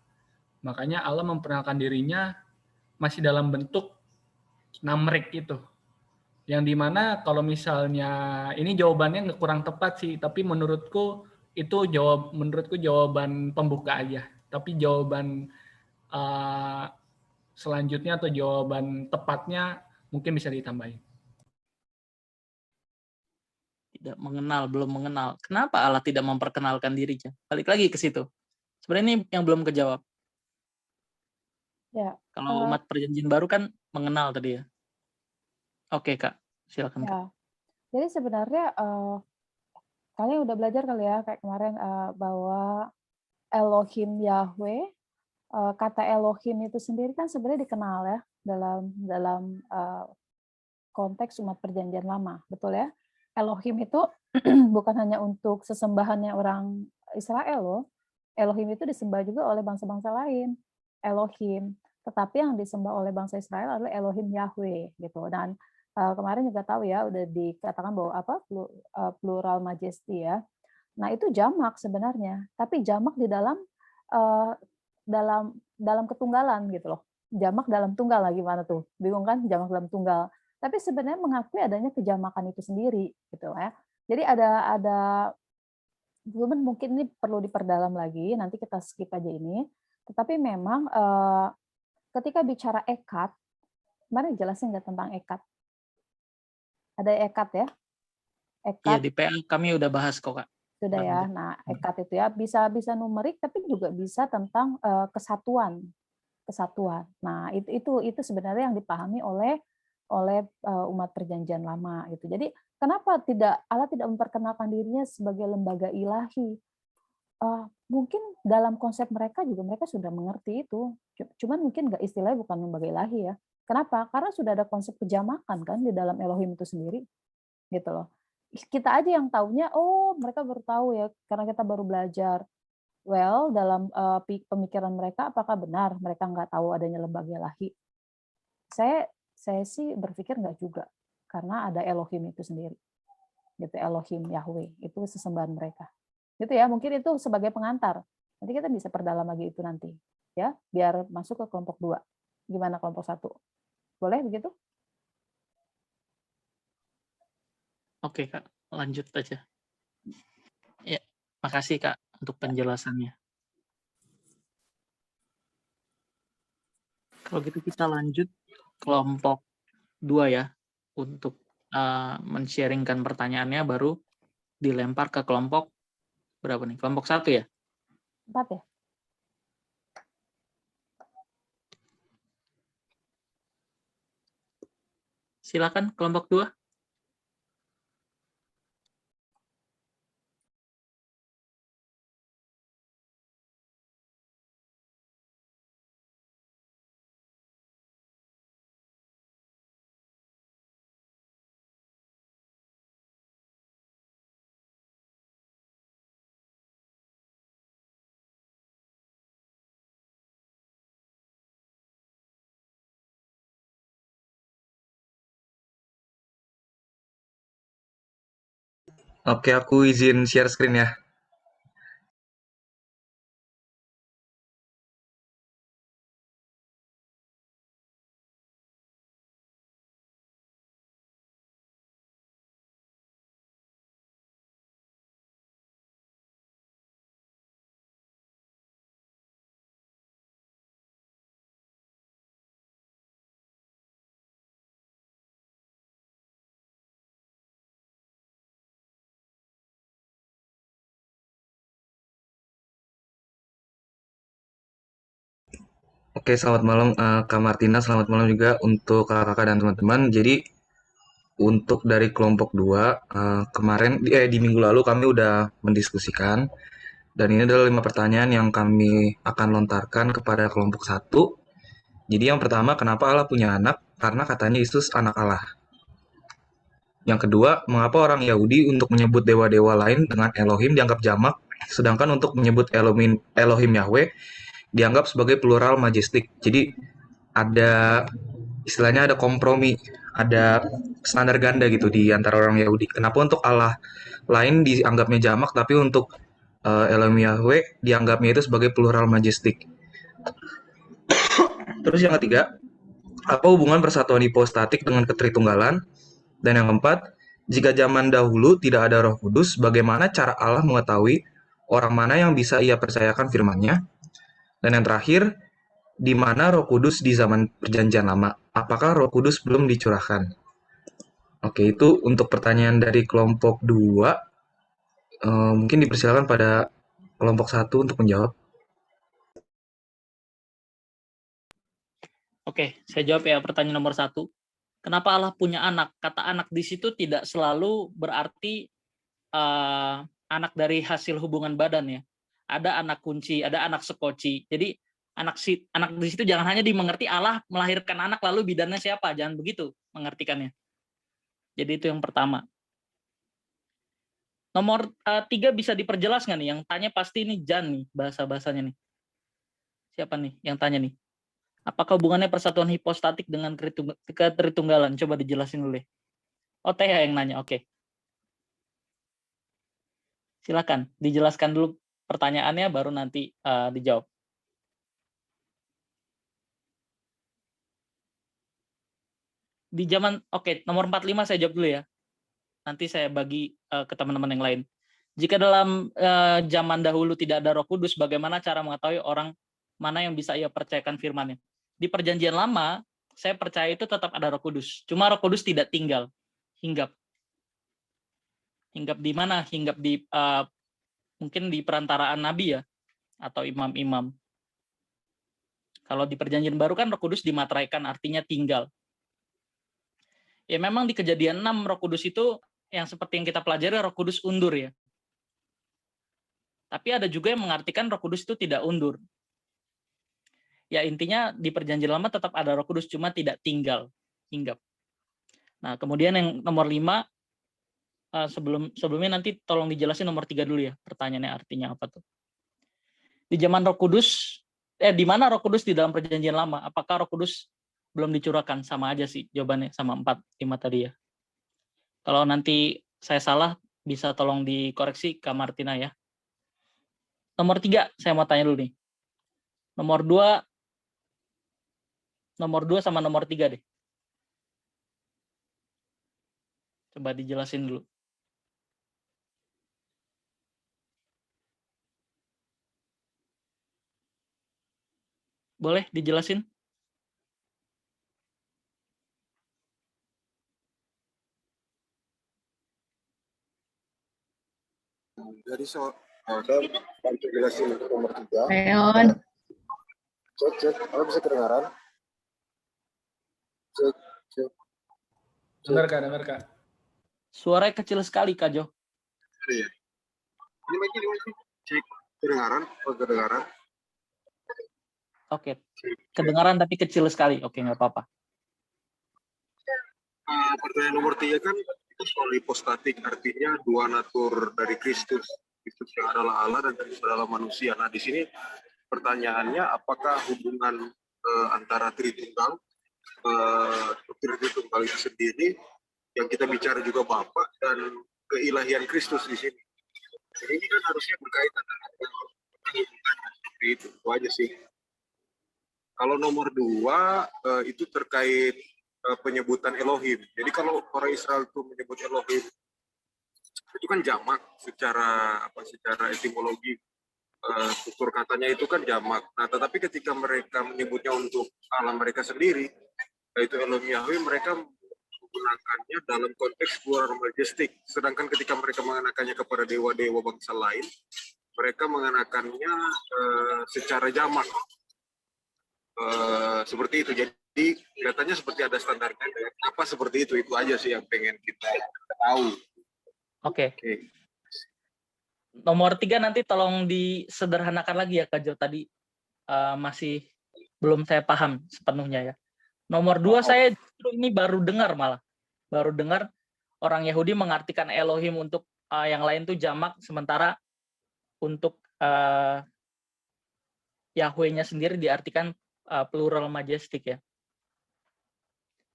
Makanya Allah memperkenalkan dirinya masih dalam bentuk namrik itu. Yang dimana kalau misalnya ini jawabannya kurang tepat sih, tapi menurutku itu jawaban pembuka aja. Tapi jawaban selanjutnya atau jawaban tepatnya mungkin bisa ditambahin. Tidak mengenal, belum mengenal. Kenapa Allah tidak memperkenalkan dirinya? Balik lagi ke situ. Sebenarnya ini yang belum kejawab. Ya. Kalau umat perjanjian baru kan mengenal tadi ya. Oke, Kak. Silakan, Kak. Ya. Jadi sebenarnya kalian udah belajar kali ya kayak kemarin bahwa Elohim Yahweh, kata Elohim itu sendiri kan sebenarnya dikenal ya dalam konteks umat perjanjian lama, betul ya? Elohim itu bukan hanya untuk sesembahannya orang Israel loh. Elohim itu disembah juga oleh bangsa-bangsa lain. Elohim, tetapi yang disembah oleh bangsa Israel adalah Elohim Yahweh gitu. Dan kemarin juga tahu ya udah dikatakan bahwa plural majesty ya. Nah, itu jamak sebenarnya, tapi jamak di dalam ketunggalan gitu loh. Jamak dalam tunggal lah gimana tuh? Bingung kan jamak dalam tunggal. Tapi sebenarnya mengakui adanya kejamakan itu sendiri gitu ya. Jadi ada mungkin ini perlu diperdalam lagi, nanti kita skip aja ini. Tetapi memang ketika bicara ekat, kemarin jelasin nggak tentang ekat? Ada ekat ya? Ekat. Iya, di PA kami udah bahas kok, Kak. Sudah ya. Nah, ekat itu ya bisa numerik tapi juga bisa tentang kesatuan. Nah, itu sebenarnya yang dipahami oleh umat perjanjian lama gitu. Jadi kenapa Allah tidak memperkenalkan dirinya sebagai lembaga ilahi? Mungkin dalam konsep mereka sudah mengerti itu. Cuman mungkin nggak istilahnya bukan lembaga ilahi ya. Kenapa? Karena sudah ada konsep kejamakan kan di dalam Elohim itu sendiri, gitu loh. Kita aja yang taunya, mereka baru tahu ya karena kita baru belajar. Well, dalam pemikiran mereka, apakah benar mereka nggak tahu adanya lembaga ilahi? Saya Saya sih berpikir nggak juga, karena ada Elohim itu sendiri, gitu. Elohim, Yahweh itu sesembahan mereka, gitu ya. Mungkin itu sebagai pengantar. Nanti kita bisa perdalam lagi itu nanti, ya, biar masuk ke kelompok 2. Gimana kelompok 1? Boleh begitu? Oke Kak, lanjut aja. Ya, makasih Kak untuk penjelasannya. Kalau gitu kita lanjut kelompok 2 ya, untuk men-sharingkan pertanyaannya, baru dilempar ke kelompok berapa nih? Kelompok 1 ya? 4 ya? Silakan kelompok 2. Oke, aku izin share screen ya. Oke, selamat malam Kak Martina, selamat malam juga untuk kakak-kakak dan teman-teman. Jadi untuk dari kelompok 2 kemarin di minggu lalu kami udah mendiskusikan, dan ini adalah 5 pertanyaan yang kami akan lontarkan kepada kelompok 1. Jadi yang pertama, kenapa Allah punya anak? Karena katanya Yesus anak Allah. Yang kedua, mengapa orang Yahudi untuk menyebut dewa-dewa lain dengan Elohim dianggap jamak, sedangkan untuk menyebut Elohim Yahweh dianggap sebagai plural majestik. Jadi ada istilahnya, ada kompromi, ada standar ganda gitu di antara orang Yahudi. Kenapa untuk Allah lain dianggapnya jamak, tapi untuk Elohim Yahweh dianggapnya itu sebagai plural majestik. Terus yang ketiga, apa hubungan persatuan hipostatik dengan ketritunggalan? Dan yang keempat, jika zaman dahulu tidak ada Roh Kudus, bagaimana cara Allah mengetahui orang mana yang bisa Ia percayakan firman-Nya? Dan yang terakhir, di mana Roh Kudus di zaman Perjanjian Lama? Apakah Roh Kudus belum dicurahkan? Oke, itu untuk pertanyaan dari kelompok 2. Mungkin dipersilakan pada kelompok 1 untuk menjawab. Oke, saya jawab ya pertanyaan nomor 1. Kenapa Allah punya anak? Kata anak di situ tidak selalu berarti anak dari hasil hubungan badan ya. Ada anak kunci, ada anak sekoci. Jadi anak di situ jangan hanya dimengerti Allah melahirkan anak lalu bidannya siapa, jangan begitu mengartikannya. Jadi itu yang pertama. Nomor 3 bisa diperjelas nggak nih? Yang tanya pasti ini Jan nih, bahasa-bahasanya nih. Siapa nih yang tanya nih? Apakah hubungannya persatuan hipostatik dengan ketritunggalan? Coba dijelasin dulu ya. Oh, Teh yang nanya, oke. Silakan, dijelaskan dulu pertanyaannya, baru nanti dijawab. Di zaman, oke, nomor 45 saya jawab dulu ya. Nanti saya bagi ke teman-teman yang lain. Jika dalam zaman dahulu tidak ada Roh Kudus, bagaimana cara mengetahui orang mana yang bisa ia percayakan firman-Nya? Di Perjanjian Lama, saya percaya itu tetap ada Roh Kudus. Cuma Roh Kudus tidak tinggal, hinggap. Hinggap di mana? Hinggap di mungkin di perantaraan nabi ya, atau imam-imam. Kalau di Perjanjian Baru kan Roh Kudus dimateraikan, artinya tinggal. Ya memang di Kejadian 6 Roh Kudus itu yang seperti yang kita pelajari, Roh Kudus undur ya. Tapi ada juga yang mengartikan Roh Kudus itu tidak undur. Ya intinya di Perjanjian Lama tetap ada Roh Kudus, cuma tidak tinggal, hinggap. Nah, kemudian yang nomor 5, sebelumnya nanti tolong dijelasin nomor 3 dulu ya, pertanyaannya artinya apa tuh. Di zaman Roh Kudus, di mana Roh Kudus di dalam Perjanjian Lama? Apakah Roh Kudus belum dicurahkan, sama aja sih jawabannya sama 4, 5 tadi ya. Kalau nanti saya salah, bisa tolong dikoreksi Kak Martina ya. Nomor 3, saya mau tanya dulu nih. Nomor 2 sama nomor 3 deh. Coba dijelasin dulu. Boleh dijelasin? Jadi saya bantu jelasin untuk nomor 3. Leon. Cek. Apa bisa kedengaran? Cek. Dengar Kak. Suaranya kecil sekali, Kak Jo. Iya. Ini lagi. Cek. Kedengaran? Oh, kedengaran. Oke. Kedengaran tapi kecil sekali. Oke, nggak apa-apa. Pertanyaan nomor 3 kan itu soal hipostatik, artinya dua natur dari Kristus. Kristus yang adalah Allah dan Kristus adalah manusia. Nah, di sini pertanyaannya apakah hubungan antara Tritunggal itu sendiri yang kita bicara juga Bapa dan keilahian Kristus di sini. Jadi ini kan harusnya berkaitan dengan hubungannya seperti itu aja sih. Kalau nomor 2 itu terkait penyebutan Elohim. Jadi kalau orang Israel itu menyebut Elohim itu kan jamak secara etimologi, struktur katanya itu kan jamak. Nah, tetapi ketika mereka menyebutnya untuk Allah mereka sendiri, yaitu Elohim Yahweh, mereka menggunakannya dalam konteks plural majestik. Sedangkan ketika mereka mengenakannya kepada dewa-dewa bangsa lain, mereka mengenakannya secara jamak. Seperti itu. Jadi kelihatannya seperti ada standarnya. Apa seperti itu aja sih yang pengen kita tahu. Oke. Nomor 3 nanti tolong disederhanakan lagi ya Kak Jo. Tadi masih belum saya paham sepenuhnya ya. Nomor 2 saya justru ini baru dengar malah. Baru dengar orang Yahudi mengartikan Elohim untuk yang lain tuh jamak, sementara untuk Yahweh-nya sendiri diartikan plural majestic ya.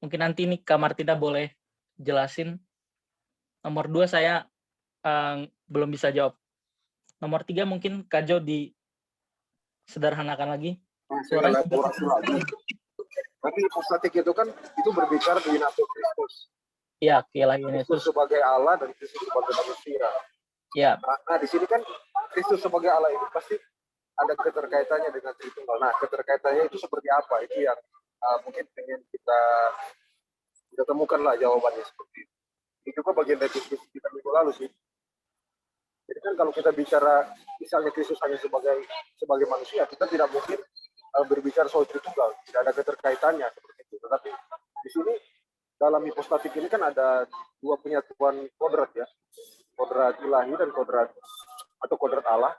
Mungkin nanti nih Kak Martina boleh jelasin. Nomor 2 saya belum bisa jawab. Nomor 3 mungkin Kak Jo disederhanakan lagi. Suaranya lagi. Tapi hipostatik itu kan itu berbicara di natur Kristus. Iya, keilahian Kristus Yesus sebagai Allah dan Kristus sebagai manusia. Ya, Nah, di sini kan Kristus sebagai Allah itu pasti ada keterkaitannya dengan Tritunggal. Nah, keterkaitannya itu seperti apa? Itu yang mungkin pengen kita temukan lah jawabannya seperti itu. Itu juga bagian dari diskusi kita minggu lalu sih. Jadi kan kalau kita bicara misalnya Kristus hanya sebagai manusia, kita tidak mungkin berbicara soal Tritunggal. Tidak ada keterkaitannya seperti itu. Tetapi di sini dalam hipostatik ini kan ada dua penyatuan kodrat ya. Kodrat ilahi dan kodrat Allah,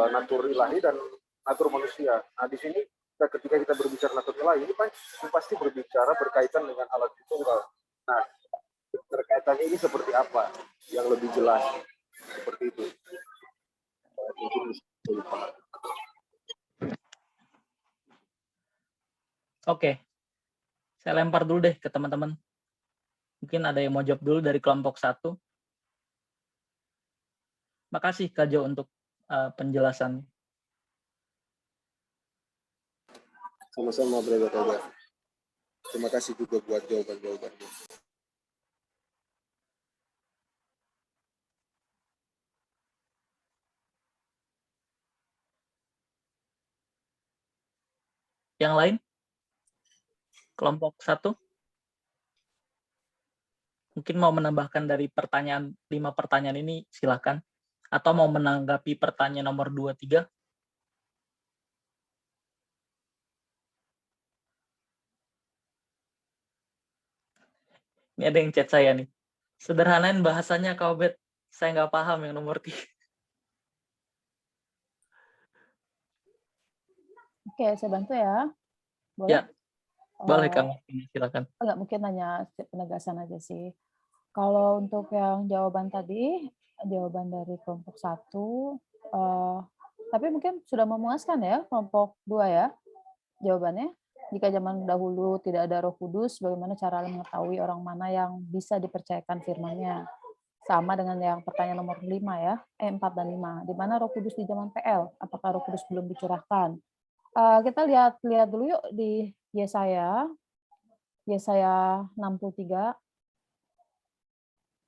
natur ilahi dan natur manusia. Nah, di sini ketika kita berbicara natur ilahi ini pasti berbicara berkaitan dengan Allah Tritunggal. Nah, terkaitannya ini seperti apa yang lebih jelas seperti itu. oke. Saya lempar dulu deh ke teman-teman. Mungkin ada yang mau jawab dulu dari kelompok 1. Makasih Kak Jo untuk penjelasan. Sama-sama, brother. Terima kasih juga buat jawaban-jawabannya. Yang lain? Kelompok 1? Mungkin mau menambahkan dari 5 pertanyaan ini, silakan. Atau mau menanggapi pertanyaan nomor 2, 3? Ini ada yang chat saya nih. Sederhanain bahasanya Kak Obed. Saya nggak paham yang nomor 3. Oke, saya bantu ya. Boleh? Ya, boleh Kak, silakan. Enggak, mungkin hanya penegasan aja sih. Kalau untuk yang jawaban tadi, jawaban dari kelompok 1, tapi mungkin sudah memuaskan ya kelompok 2 ya jawabannya. Jika zaman dahulu tidak ada Roh Kudus, bagaimana cara mengetahui orang mana yang bisa dipercayakan firman-Nya? Sama dengan yang pertanyaan nomor 5 ya, 4 dan 5. Di mana Roh Kudus di zaman PL? Apakah Roh Kudus belum dicurahkan? Kita lihat dulu yuk di Yesaya 63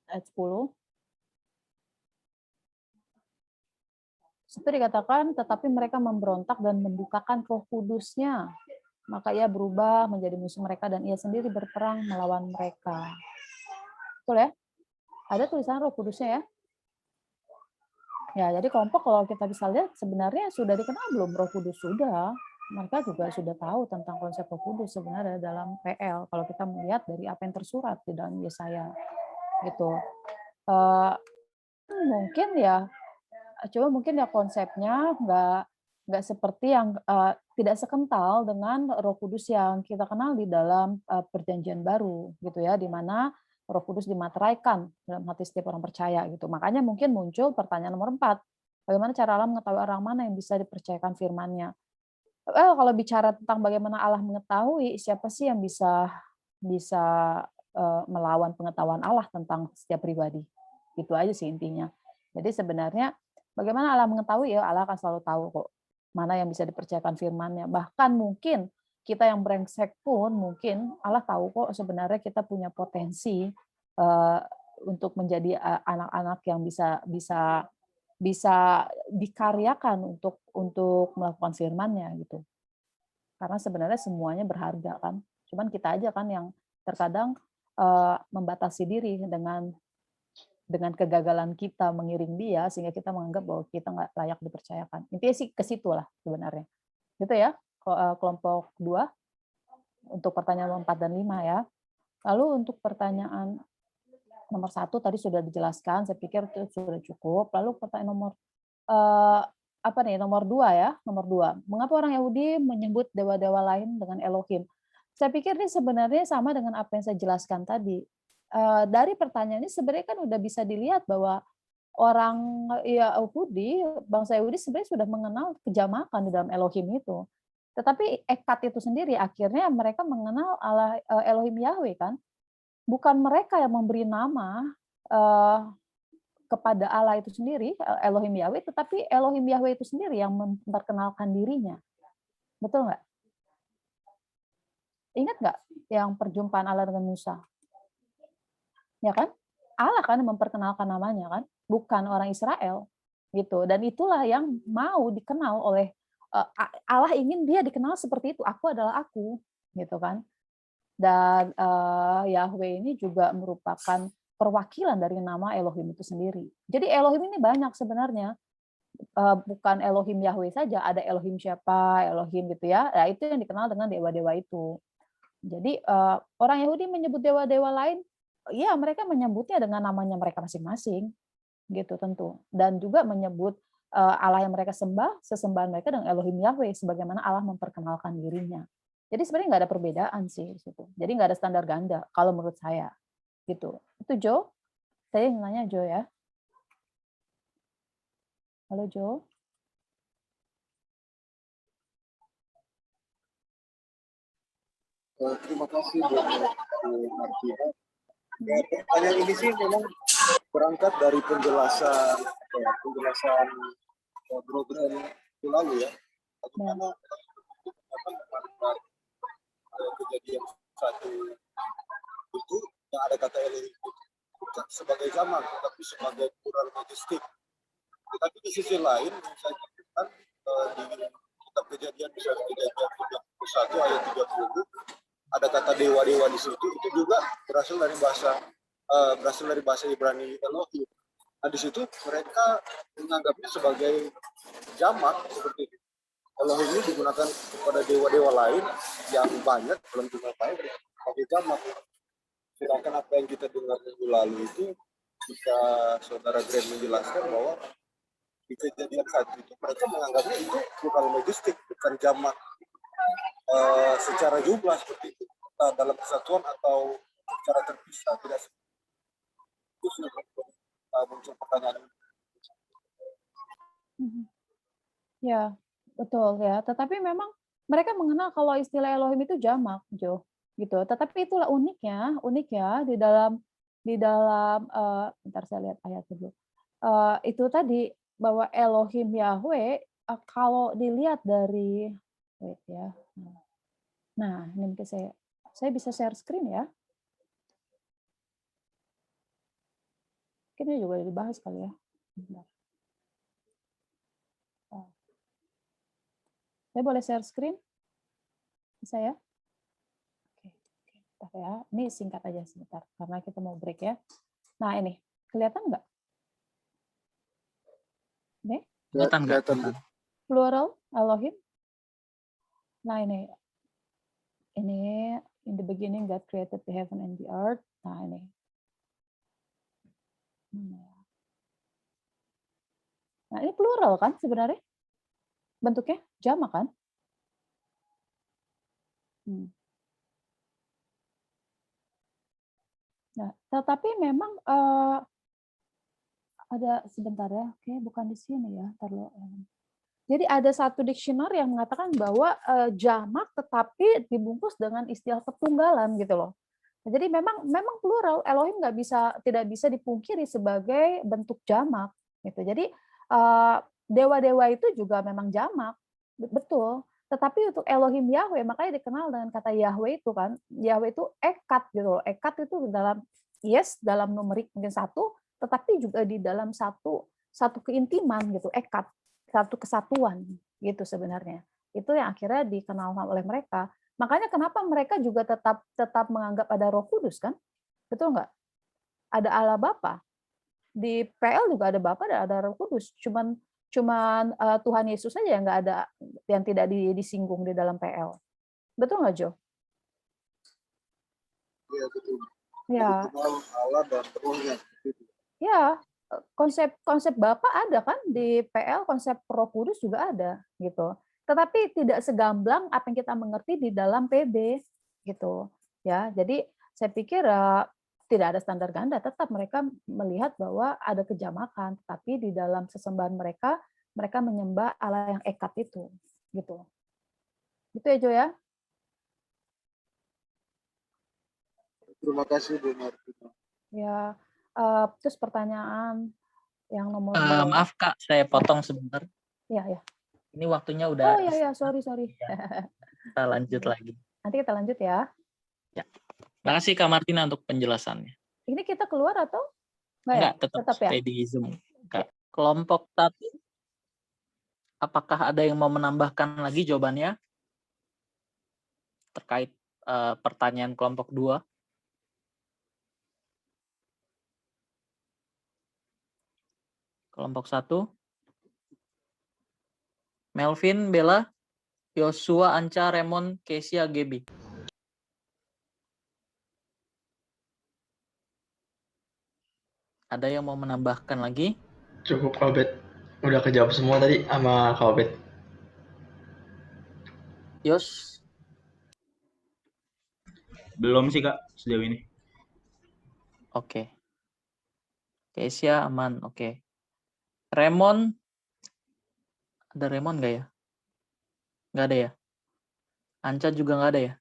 ayat 10. Situ dikatakan, tetapi mereka memberontak dan mendukakan Roh Kudus-Nya. Maka ia berubah menjadi musuh mereka dan ia sendiri berperang melawan mereka. Betul ya? Ada tulisan Roh Kudus-nya ya. Ya, jadi kelompok kalau kita bisa lihat sebenarnya sudah dikenal belum Roh Kudus? Sudah. Mereka juga sudah tahu tentang konsep Roh Kudus sebenarnya dalam PL. Kalau kita melihat dari apa yang tersurat di dalam Yesaya gitu. Mungkin ya, coba mungkin ya konsepnya nggak seperti yang tidak sekental dengan Roh Kudus yang kita kenal di dalam Perjanjian Baru gitu ya, di mana Roh Kudus dimateraikan dalam hati setiap orang percaya gitu. Makanya mungkin muncul pertanyaan nomor 4. Bagaimana cara Allah mengetahui orang mana yang bisa dipercayakan firman-Nya? Kalau bicara tentang bagaimana Allah mengetahui, siapa sih yang bisa melawan pengetahuan Allah tentang setiap pribadi? Gitu aja sih intinya. Jadi sebenarnya bagaimana Allah mengetahui, ya Allah akan selalu tahu kok mana yang bisa dipercayakan firman-Nya. Bahkan mungkin kita yang brengsek pun mungkin Allah tahu kok sebenarnya kita punya potensi untuk menjadi anak-anak yang bisa dikaryakan untuk melakukan firman-Nya gitu. Karena sebenarnya semuanya berharga kan. Cuman kita aja kan yang terkadang membatasi diri dengan kegagalan kita mengiring dia sehingga kita menganggap bahwa kita nggak layak dipercayakan. Intinya sih ke situ lah sebenarnya. Gitu ya, kelompok 2 untuk pertanyaan 4 dan 5 ya. Lalu untuk pertanyaan nomor 1 tadi sudah dijelaskan, saya pikir itu sudah cukup. Lalu pertanyaan nomor 2 ya, nomor 2. Mengapa orang Yahudi menyebut dewa-dewa lain dengan Elohim? Saya pikir ini sebenarnya sama dengan apa yang saya jelaskan tadi. Dari pertanyaan ini sebenarnya kan udah bisa dilihat bahwa orang Yahudi, bangsa Yahudi sebenarnya sudah mengenal kejamakan di dalam Elohim itu. Tetapi Ekat itu sendiri akhirnya mereka mengenal Allah Elohim Yahweh kan. Bukan mereka yang memberi nama kepada Allah itu sendiri, Elohim Yahweh, tetapi Elohim Yahweh itu sendiri yang memperkenalkan dirinya. Betul nggak? Ingat nggak yang perjumpaan Allah dengan Musa? Ya kan? Allah kan yang memperkenalkan namanya kan, bukan orang Israel gitu. Dan itulah yang mau dikenal oleh Allah, ingin dia dikenal seperti itu. Aku adalah aku, gitu kan. Dan Yahweh ini juga merupakan perwakilan dari nama Elohim itu sendiri. Jadi Elohim ini banyak sebenarnya. Bukan Elohim Yahweh saja, ada Elohim siapa, Elohim gitu ya. Nah, itu yang dikenal dengan dewa-dewa itu. Jadi orang Yahudi menyebut dewa-dewa lain, ya mereka menyebutnya dengan namanya mereka masing-masing, gitu tentu. Dan juga menyebut Allah yang mereka sembah, sesembahan mereka dengan Elohim Yahweh, sebagaimana Allah memperkenalkan dirinya. Jadi sebenarnya nggak ada perbedaan sih di situ. Jadi nggak ada standar ganda kalau menurut saya, gitu. Itu Jo. Saya ingin nanya Jo ya. Halo Jo. Terima kasih Bu Martina. Pertanyaan ini sih memang berangkat dari penjelasan program itu lalu ya. Bagaimana kejadian 1 itu yang ada kata Elohim bukan sebagai jamak, tetapi sebagai plural majestik. Tetapi di sisi lain, saya katakan di kitab Kejadian, misalnya Kejadian 31 ayat 30, ada kata dewa-dewa di situ, itu juga berasal dari bahasa Ibrani Elohim. Nah, di situ mereka menganggapnya sebagai jamak seperti itu. Elohim ini digunakan kepada dewa-dewa lain yang banyak dalam jumlah banyak sebagai jamak. Sedangkan apa yang kita dengar minggu lalu itu, jika saudara Graham menjelaskan bahwa di Kejadian 1 itu mereka menganggapnya itu plural majestik, bukan jamak secara jumlah seperti itu, dalam kesatuan atau secara terpisah, tidak itu sudah muncul pertanyaan. Ya, betul ya. Tetapi memang mereka mengenal kalau istilah Elohim itu jamak, Jo, gitu. Tetapi itulah uniknya di dalam bentar saya lihat ayat dulu. Itu tadi bahwa Elohim Yahweh kalau dilihat dari wait ya. Nah, ini mungkin saya bisa share screen ya. Mungkin ini juga dibahas kali ya. Bentar. Saya boleh share screen? Bisa ya? Oke, bentar ya. Ini singkat aja sebentar, karena kita mau break ya. Nah, ini. Kelihatan nggak? Nih? Kelihatan. Plural, Elohim. Nah, ini in the beginning God created the heaven and the earth. Nah, ini. Nah, ini plural kan sebenarnya? Bentuknya jamak kan? Nah, tetapi memang ada sebentar ya. Oke, bukan di sini ya. Jadi ada satu dictionary yang mengatakan bahwa jamak tetapi dibungkus dengan istilah ketunggalan gitu loh. Jadi memang plural, Elohim tidak bisa dipungkiri sebagai bentuk jamak gitu. Jadi dewa-dewa itu juga memang jamak, betul. Tetapi untuk Elohim Yahweh makanya dikenal dengan kata Yahweh itu kan, Yahweh itu ekat gitu loh. Ekat itu dalam numerik mungkin satu, tetapi juga di dalam satu keintiman gitu, ekat, satu kesatuan gitu sebenarnya. Itu yang akhirnya dikenal oleh mereka. Makanya kenapa mereka juga tetap menganggap ada Roh Kudus kan? Betul nggak? Ada Allah Bapa. Di PL juga ada Bapa dan ada Roh Kudus. Cuman Tuhan Yesus saja yang nggak ada, yang tidak disinggung di dalam PL. Betul nggak, Jo? Iya, betul. Ya. Allah dan Rohnya. Ya, konsep Bapa ada kan di PL, konsep Roh Kudus juga ada gitu. Tetapi tidak segamblang apa yang kita mengerti di dalam PB gitu ya. Jadi saya pikir tidak ada standar ganda, tetap mereka melihat bahwa ada kejamakan, tapi di dalam sesembahan mereka menyembah Allah yang ekat itu gitu. Gitu ya, Jo ya. Terima kasih Bu Martina. Ya, terus pertanyaan yang nomor maaf Kak, saya potong sebentar. Ya. Ini waktunya udah. Oh ya, sorry. Kita lanjut lagi. Nanti kita lanjut ya. Ya. Terima kasih Kak Martina untuk penjelasannya. Ini kita keluar atau enggak? Tetap ya? stay di Zoom. Kak. Kelompok tadi, apakah ada yang mau menambahkan lagi jawabannya terkait pertanyaan kelompok 2? Kelompok 1. Melvin, Bella, Yosua, Anca, Raymond, Kesia, Gebi. Ada yang mau menambahkan lagi? Cukup Kak Obed. Udah kejawab semua tadi sama Kak Obed. Yos? Belum sih Kak, sejauh ini. Oke. Kesia aman, oke. Raymond? Ada Raymond nggak ya? Nggak ada ya? Anca juga nggak ada ya?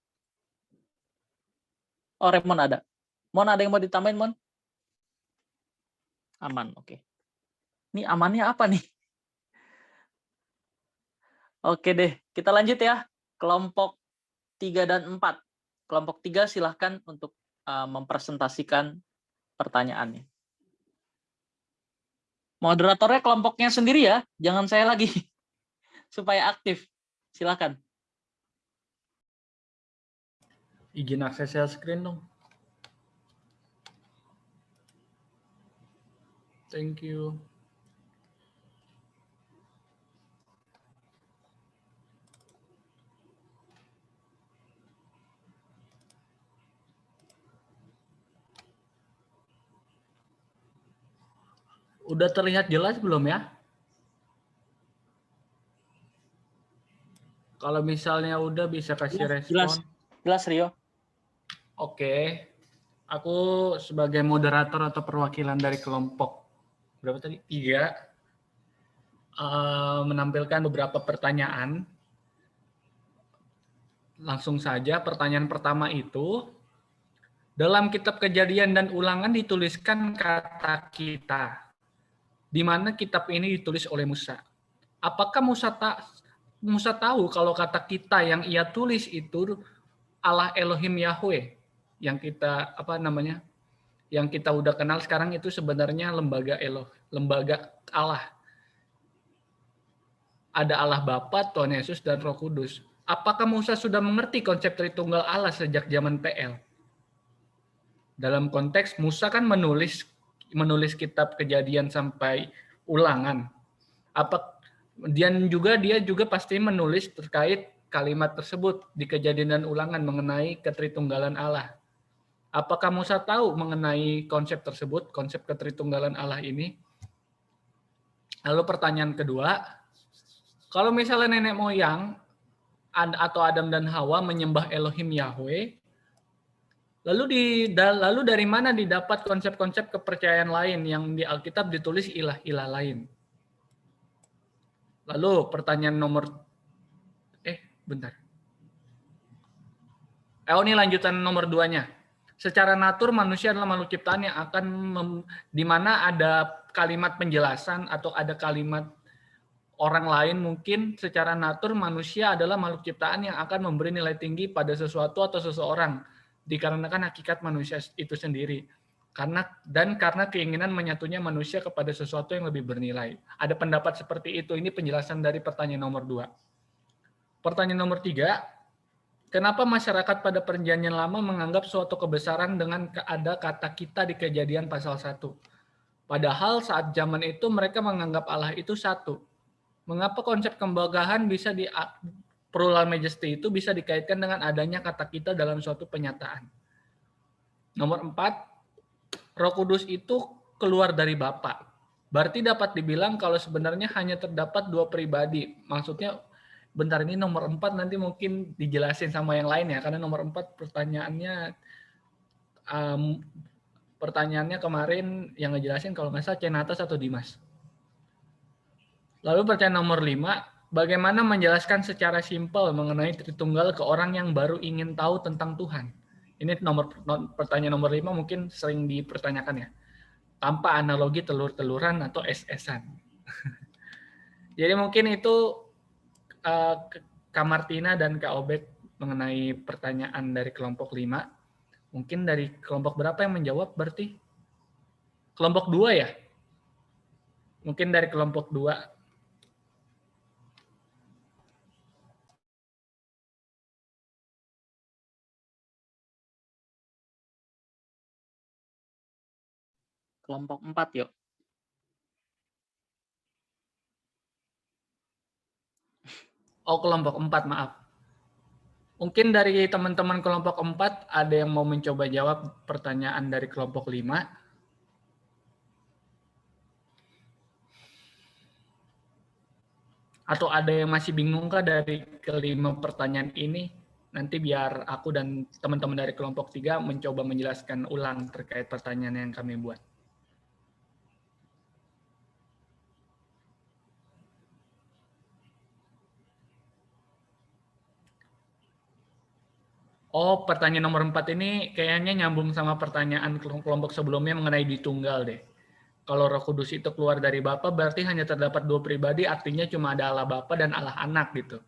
Oh, Raymond ada. Mon, ada yang mau ditambahin, Mon? Aman, oke. Ini amannya apa nih? Oke deh, kita lanjut ya. Kelompok 3 dan 4. Kelompok 3 silahkan untuk mempresentasikan pertanyaannya. Moderatornya kelompoknya sendiri ya, jangan saya lagi. Supaya aktif. Silakan. Izin akses share screen dong. Thank you. Udah terlihat jelas belum ya? Kalau misalnya udah bisa kasih respon. Jelas Rio. Oke. Aku sebagai moderator atau perwakilan dari kelompok berapa tadi? 3 menampilkan beberapa pertanyaan. langsung saja pertanyaan pertama itu, dalam kitab Kejadian dan Ulangan dituliskan kata kita, di mana kitab ini ditulis oleh Musa. Apakah Musa tahu kalau kata kita yang ia tulis itu Allah Elohim Yahweh, yang kita yang kita udah kenal sekarang itu sebenarnya lembaga Allah. Ada Allah Bapa, Tuhan Yesus, dan Roh Kudus. Apakah Musa sudah mengerti konsep Tritunggal Allah sejak zaman PL? Dalam konteks Musa kan menulis kitab Kejadian sampai Ulangan. Dia juga pasti menulis terkait kalimat tersebut di Kejadian dan Ulangan mengenai ketritunggalan Allah. Apakah Musa tahu mengenai konsep tersebut, konsep ketritunggalan Allah ini? Lalu pertanyaan kedua, kalau misalnya nenek moyang atau Adam dan Hawa menyembah Elohim Yahweh, lalu dari mana didapat konsep-konsep kepercayaan lain yang di Alkitab ditulis ilah-ilah lain? Lalu pertanyaan ini lanjutan nomor 2-nya. Secara natur manusia adalah makhluk ciptaan yang akan di mana ada kalimat penjelasan atau ada kalimat orang lain, mungkin secara natur manusia adalah makhluk ciptaan yang akan memberi nilai tinggi pada sesuatu atau seseorang dikarenakan hakikat manusia itu sendiri. Karena keinginan menyatunya manusia kepada sesuatu yang lebih bernilai. Ada pendapat seperti itu. Ini penjelasan dari pertanyaan nomor 2. Pertanyaan nomor 3, kenapa masyarakat pada Perjanjian Lama menganggap suatu kebesaran dengan ada kata kita di Kejadian pasal 1? Padahal saat zaman itu mereka menganggap Allah itu satu. Mengapa konsep kemegahan bisa plural majesty itu bisa dikaitkan dengan adanya kata kita dalam suatu penyataan? Nomor 4, Roh Kudus itu keluar dari Bapa. Berarti dapat dibilang kalau sebenarnya hanya terdapat 2 pribadi. Maksudnya, bentar ini nomor 4 nanti mungkin dijelasin sama yang lain ya, karena nomor 4 pertanyaannya kemarin yang ngejelasin kalau nggak salah Cenatas atau Dimas. Lalu pertanyaan nomor 5, bagaimana menjelaskan secara simpel mengenai Tritunggal ke orang yang baru ingin tahu tentang Tuhan? Ini pertanyaan nomor 5 mungkin sering dipertanyakan ya. Tanpa analogi telur-teluran atau es-esan. Jadi mungkin itu Kak Martina dan Kak Obed mengenai pertanyaan dari kelompok 5. Mungkin dari kelompok berapa yang menjawab berarti? Kelompok 2 ya? Mungkin dari kelompok 2. Kelompok 4 yuk. Oh, kelompok 4, maaf. Mungkin dari teman-teman kelompok 4 ada yang mau mencoba jawab pertanyaan dari kelompok 5. Atau ada yang masih bingung kah dari kelima pertanyaan ini? Nanti biar aku dan teman-teman dari kelompok 3 mencoba menjelaskan ulang terkait pertanyaan yang kami buat. Oh, pertanyaan nomor 4 ini kayaknya nyambung sama pertanyaan kelompok sebelumnya mengenai ditunggal deh. Kalau Roh Kudus itu keluar dari Bapa, berarti hanya terdapat 2 pribadi, artinya cuma ada Allah Bapa dan Allah Anak gitu.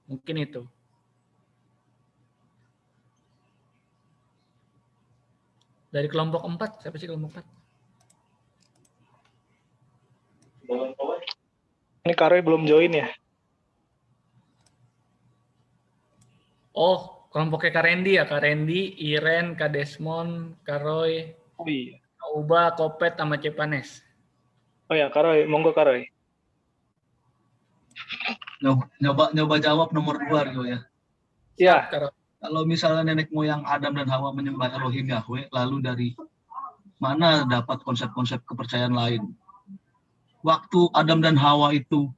Mungkin itu. Dari kelompok 4, siapa sih kelompok 4? Ini Karoy belum join ya? Oh, kelompoknya Kak Randy ya, Kak Randy, Iren, Kak Desmond, Kak Roy, Oh iya. Kak Uba, Kopet, sama Cepanes. Oh ya, Karoy, monggo Karoy. Nyoba jawab nomor 2 Rio ya. Iya. Kalau misalnya nenek moyang Adam dan Hawa menyembah Elohim Yahweh, lalu dari mana dapat konsep-konsep kepercayaan lain? Waktu Adam dan Hawa itu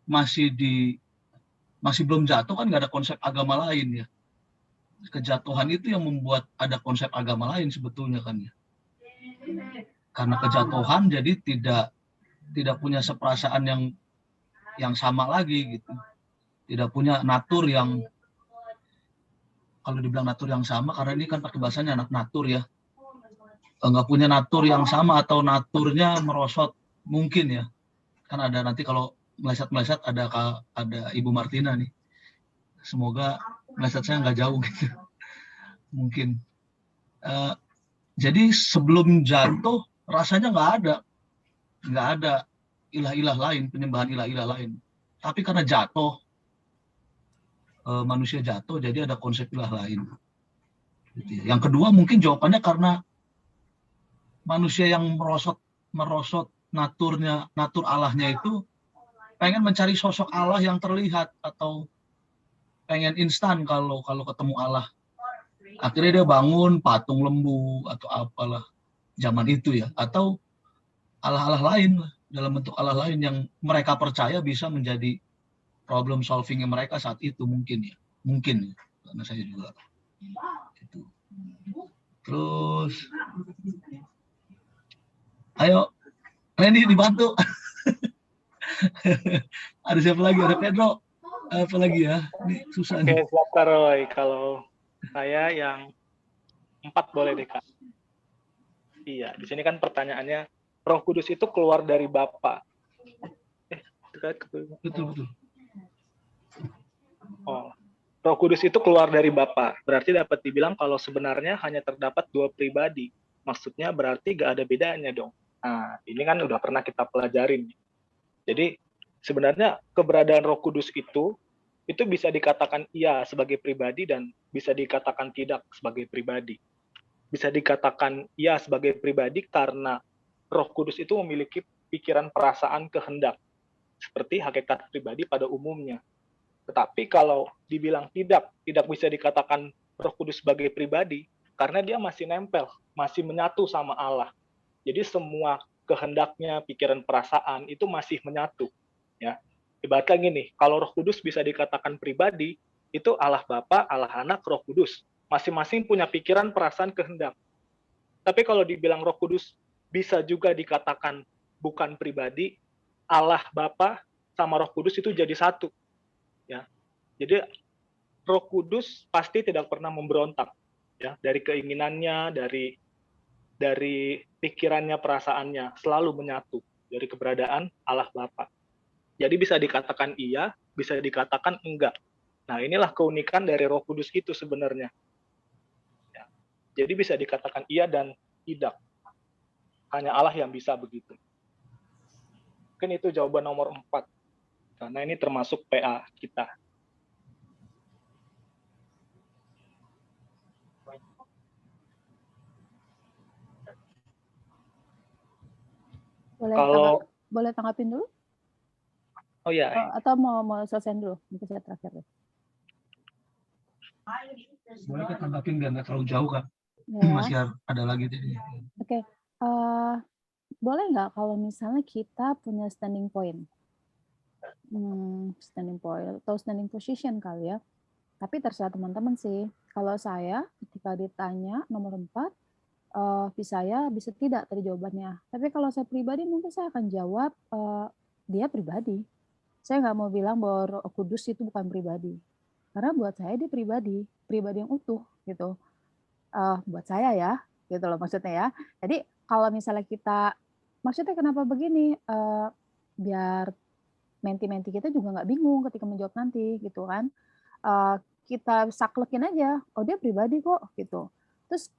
masih belum jatuh kan nggak ada konsep agama lain ya. Kejatuhan itu yang membuat ada konsep agama lain sebetulnya kan ya. Karena kejatuhan jadi tidak punya seperasaan yang sama lagi gitu. Tidak punya natur yang kalau dibilang natur yang sama, karena ini kan pakai bahasanya anak natur ya, nggak punya natur yang sama atau naturnya merosot mungkin ya, kan ada nanti kalau meleset ada Ibu Martina nih, semoga meleset saya nggak jauh gitu mungkin. Jadi sebelum jatuh rasanya nggak ada ilah-ilah lain, penyembahan ilah-ilah lain, tapi karena jatuh, manusia jatuh, jadi ada konsep ilah lain. Yang kedua mungkin jawabannya karena manusia yang merosot natur Allahnya itu pengen mencari sosok Allah yang terlihat atau pengen instan kalau ketemu Allah. Akhirnya dia bangun patung lembu atau apalah zaman itu ya, atau Allah-Allah lain dalam bentuk Allah lain yang mereka percaya bisa menjadi problem solvingnya mereka saat itu mungkin ya, karena saya juga gitu. Terus ayo Randy dibantu. Ada siapa lagi? Ada Pedro. Apa lagi ya? Ini susah nih. Oke, siap Kak Roy. Kalau saya yang 4 boleh deh Kak. Iya, di sini kan pertanyaannya, Roh Kudus itu keluar dari Bapa. Betul. Oh, Roh Kudus itu keluar dari Bapa. Berarti dapat dibilang kalau sebenarnya hanya terdapat 2 pribadi. Maksudnya berarti gak ada bedanya dong. Nah, ini kan udah pernah kita pelajarin. Jadi sebenarnya keberadaan Roh Kudus itu bisa dikatakan iya sebagai pribadi dan bisa dikatakan tidak sebagai pribadi. Bisa dikatakan iya sebagai pribadi karena Roh Kudus itu memiliki pikiran, perasaan, kehendak seperti hakikat pribadi pada umumnya. Tetapi kalau dibilang tidak bisa dikatakan Roh Kudus sebagai pribadi karena dia masih nempel, masih menyatu sama Allah. Jadi semua kehendaknya, pikiran, perasaan itu masih menyatu, ya. Ibaratnya gini, kalau Roh Kudus bisa dikatakan pribadi, itu Allah Bapa, Allah Anak, Roh Kudus. Masing-masing punya pikiran, perasaan, kehendak. Tapi kalau dibilang Roh Kudus bisa juga dikatakan bukan pribadi, Allah Bapa sama Roh Kudus itu jadi satu, ya. Jadi Roh Kudus pasti tidak pernah memberontak, ya, dari keinginannya, dari pikirannya, perasaannya, selalu menyatu dari keberadaan Allah Bapa. Jadi bisa dikatakan iya, bisa dikatakan enggak. Nah, inilah keunikan dari Roh Kudus itu sebenarnya. Ya. Jadi bisa dikatakan iya dan tidak. Hanya Allah yang bisa begitu. Mungkin itu jawaban nomor 4. Karena ini termasuk PA kita. Boleh tanggapin dulu? Oh ya. Atau mau selesaiin dulu? Mungkin saya terakhir deh. Boleh kita tanggapin biar nggak terlalu jauh kan? Ya. Masih ada lagi tadi. Oke. Boleh nggak kalau misalnya kita punya standing point? Standing point atau standing position kali ya. Tapi terserah teman-teman sih. Kalau saya ketika ditanya nomor 4, saya bisa tidak tadi jawabannya. Tapi kalau saya pribadi mungkin saya akan jawab dia pribadi. Saya nggak mau bilang bahwa Roh Kudus itu bukan pribadi. Karena buat saya dia pribadi yang utuh gitu. Buat saya ya, gitu loh maksudnya ya. Jadi kalau misalnya kita, maksudnya kenapa begini? Biar menti-menti kita juga nggak bingung ketika menjawab nanti gitu kan. Kita saklekin aja, oh dia pribadi kok gitu. Terus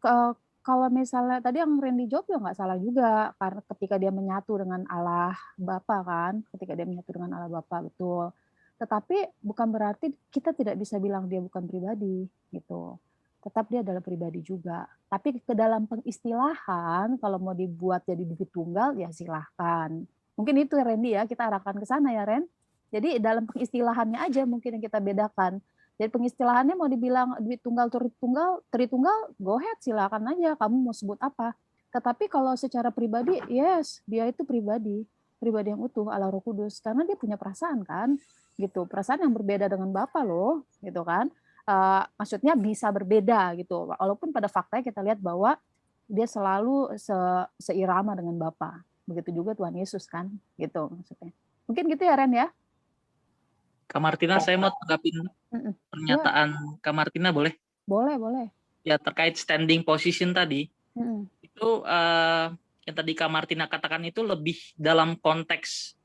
kalau misalnya tadi yang Randy jawab ya nggak salah juga, karena ketika dia menyatu dengan Allah Bapa kan, ketika dia menyatu dengan Allah Bapa betul. Tetapi bukan berarti kita tidak bisa bilang dia bukan pribadi gitu. Tetap dia adalah pribadi juga. Tapi ke dalam pengistilahan kalau mau dibuat jadi diri tunggal ya silahkan. Mungkin itu Randy ya, kita arahkan ke sana ya Ren. Jadi dalam pengistilahannya aja mungkin yang kita bedakan. Jadi pengistilahannya mau dibilang duit tunggal, tritunggal, go ahead, silakan aja kamu mau sebut apa. Tetapi kalau secara pribadi, yes, dia itu pribadi yang utuh Allah Roh Kudus karena dia punya perasaan kan, gitu. Perasaan yang berbeda dengan Bapa loh, gitu kan. Maksudnya bisa berbeda gitu. Walaupun pada faktanya kita lihat bahwa dia selalu seirama dengan Bapa. Begitu juga Tuhan Yesus kan, gitu maksudnya. Mungkin gitu ya Ren ya. Kak Martina, saya mau tanggapin pernyataan Kak Martina, boleh? Boleh. Ya, terkait standing position tadi, Mm-mm. itu yang tadi Kak Martina katakan itu lebih dalam konteks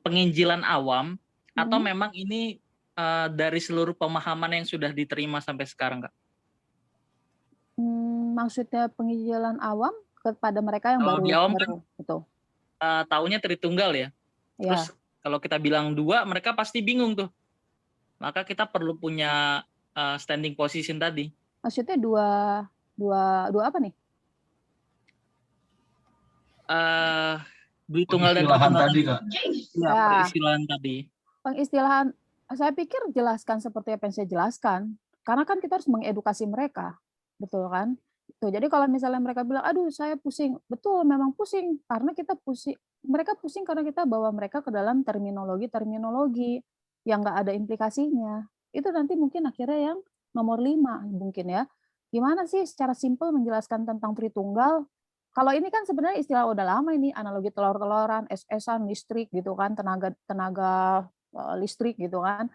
penginjilan awam, atau Mm-mm. memang ini dari seluruh pemahaman yang sudah diterima sampai sekarang, Kak? Maksudnya penginjilan awam kepada mereka yang Kalau di awam kan betul. taunya Tritunggal ya. Terus Ya, kalau kita bilang 2, mereka pasti bingung tuh. Maka kita perlu punya standing position tadi. maksudnya dua apa nih? Dwi Tunggal dan Pengistilahan Tritunggal tadi, Kak. Ya, Ya. peristilaan tadi. Pengistilahan, saya pikir jelaskan seperti apa yang saya jelaskan. Karena kan kita harus mengedukasi mereka, betul kan? Tuh, jadi kalau misalnya mereka bilang, aduh saya pusing, betul memang pusing karena kita pusing. Mereka pusing karena kita bawa mereka ke dalam terminologi yang nggak ada implikasinya. Itu nanti mungkin akhirnya yang nomor 5 mungkin ya. Gimana sih secara simpel menjelaskan tentang Tritunggal? Kalau ini kan sebenarnya istilah udah lama ini, analogi telur-teloran, SS-an, listrik gitu kan, tenaga listrik gitu kan.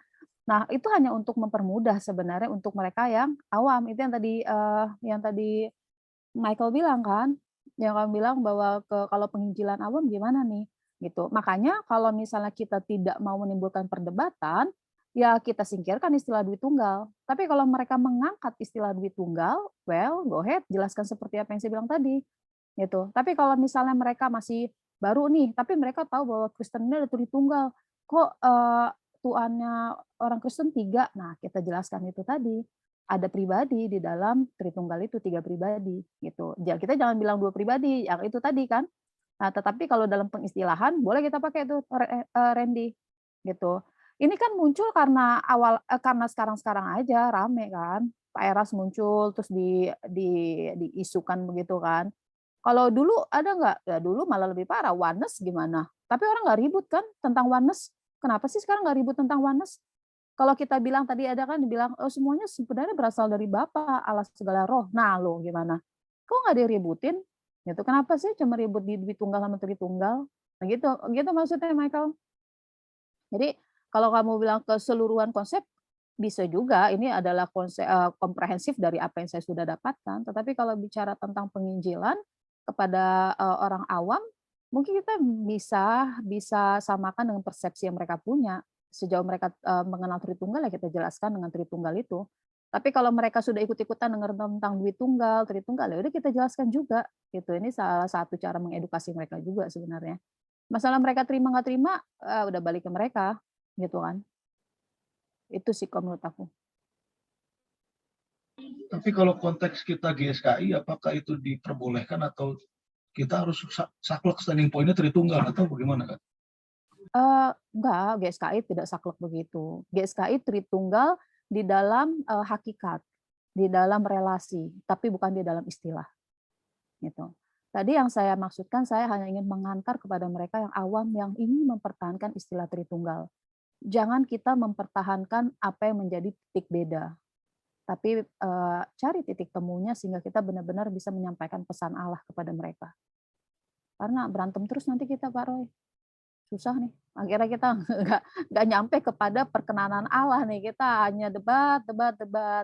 Nah, itu hanya untuk mempermudah sebenarnya untuk mereka yang awam. Itu yang tadi Michael bilang kan, yang kamu bilang bahwa kalau penginjilan awam gimana nih, gitu. Makanya kalau misalnya kita tidak mau menimbulkan perdebatan, ya kita singkirkan istilah duit tunggal. Tapi kalau mereka mengangkat istilah duit tunggal, well, go ahead, jelaskan seperti apa yang saya bilang tadi, gitu. Tapi kalau misalnya mereka masih baru nih, tapi mereka tahu bahwa Kristen ini ada Tritunggal, kok Tuhannya orang Kristen 3, nah kita jelaskan itu tadi. Ada pribadi di dalam Tritunggal itu 3 pribadi gitu. Kita jangan bilang 2 pribadi, yang itu tadi kan. Nah, tetapi kalau dalam pengistilahan boleh kita pakai itu Randy gitu. Ini kan muncul karena karena sekarang-sekarang aja rame kan. Pak Eras muncul terus diisukan begitu kan. Kalau dulu ada nggak? Ya dulu malah lebih parah. Oneness gimana? Tapi orang nggak ribut kan tentang oneness. Kenapa sih sekarang nggak ribut tentang oneness? Kalau kita bilang tadi ada kan dibilang, oh semuanya sebenarnya berasal dari Bapa, Allah segala roh. Nah lo gimana? Kok nggak diributin? Gitu. Kenapa sih cuma ribut di Tunggal sama Tritunggal? Nah, gitu maksudnya Michael. Jadi kalau kamu bilang keseluruhan konsep, bisa juga ini adalah konsep komprehensif dari apa yang saya sudah dapatkan. Tetapi kalau bicara tentang penginjilan kepada orang awam, mungkin kita bisa samakan dengan persepsi yang mereka punya. Sejauh mereka mengenal Tritunggal, ya kita jelaskan dengan Tritunggal itu. Tapi kalau mereka sudah ikut-ikutan dengar tentang Duit Tunggal, Tritunggal, ya udah kita jelaskan juga. Gitu. Ini salah satu cara mengedukasi mereka juga sebenarnya. Masalah mereka terima nggak terima, udah balik ke mereka, gitu kan. Itu sih kalau menurut aku. Tapi kalau konteks kita GSKI, apakah itu diperbolehkan atau kita harus saklek standing point-nya Tritunggal atau bagaimana, Kak? Enggak, GSKI tidak saklek begitu. GSKI Tritunggal di dalam hakikat, di dalam relasi, tapi bukan di dalam istilah. Gitu. Tadi yang saya maksudkan, saya hanya ingin mengantar kepada mereka yang awam yang ingin mempertahankan istilah Tritunggal. Jangan kita mempertahankan apa yang menjadi titik beda, tapi cari titik temunya sehingga kita benar-benar bisa menyampaikan pesan Allah kepada mereka. Karena berantem terus nanti kita, Pak Roy. Susah nih. Akhirnya kita nggak nyampe kepada perkenanan Allah nih. Kita hanya debat.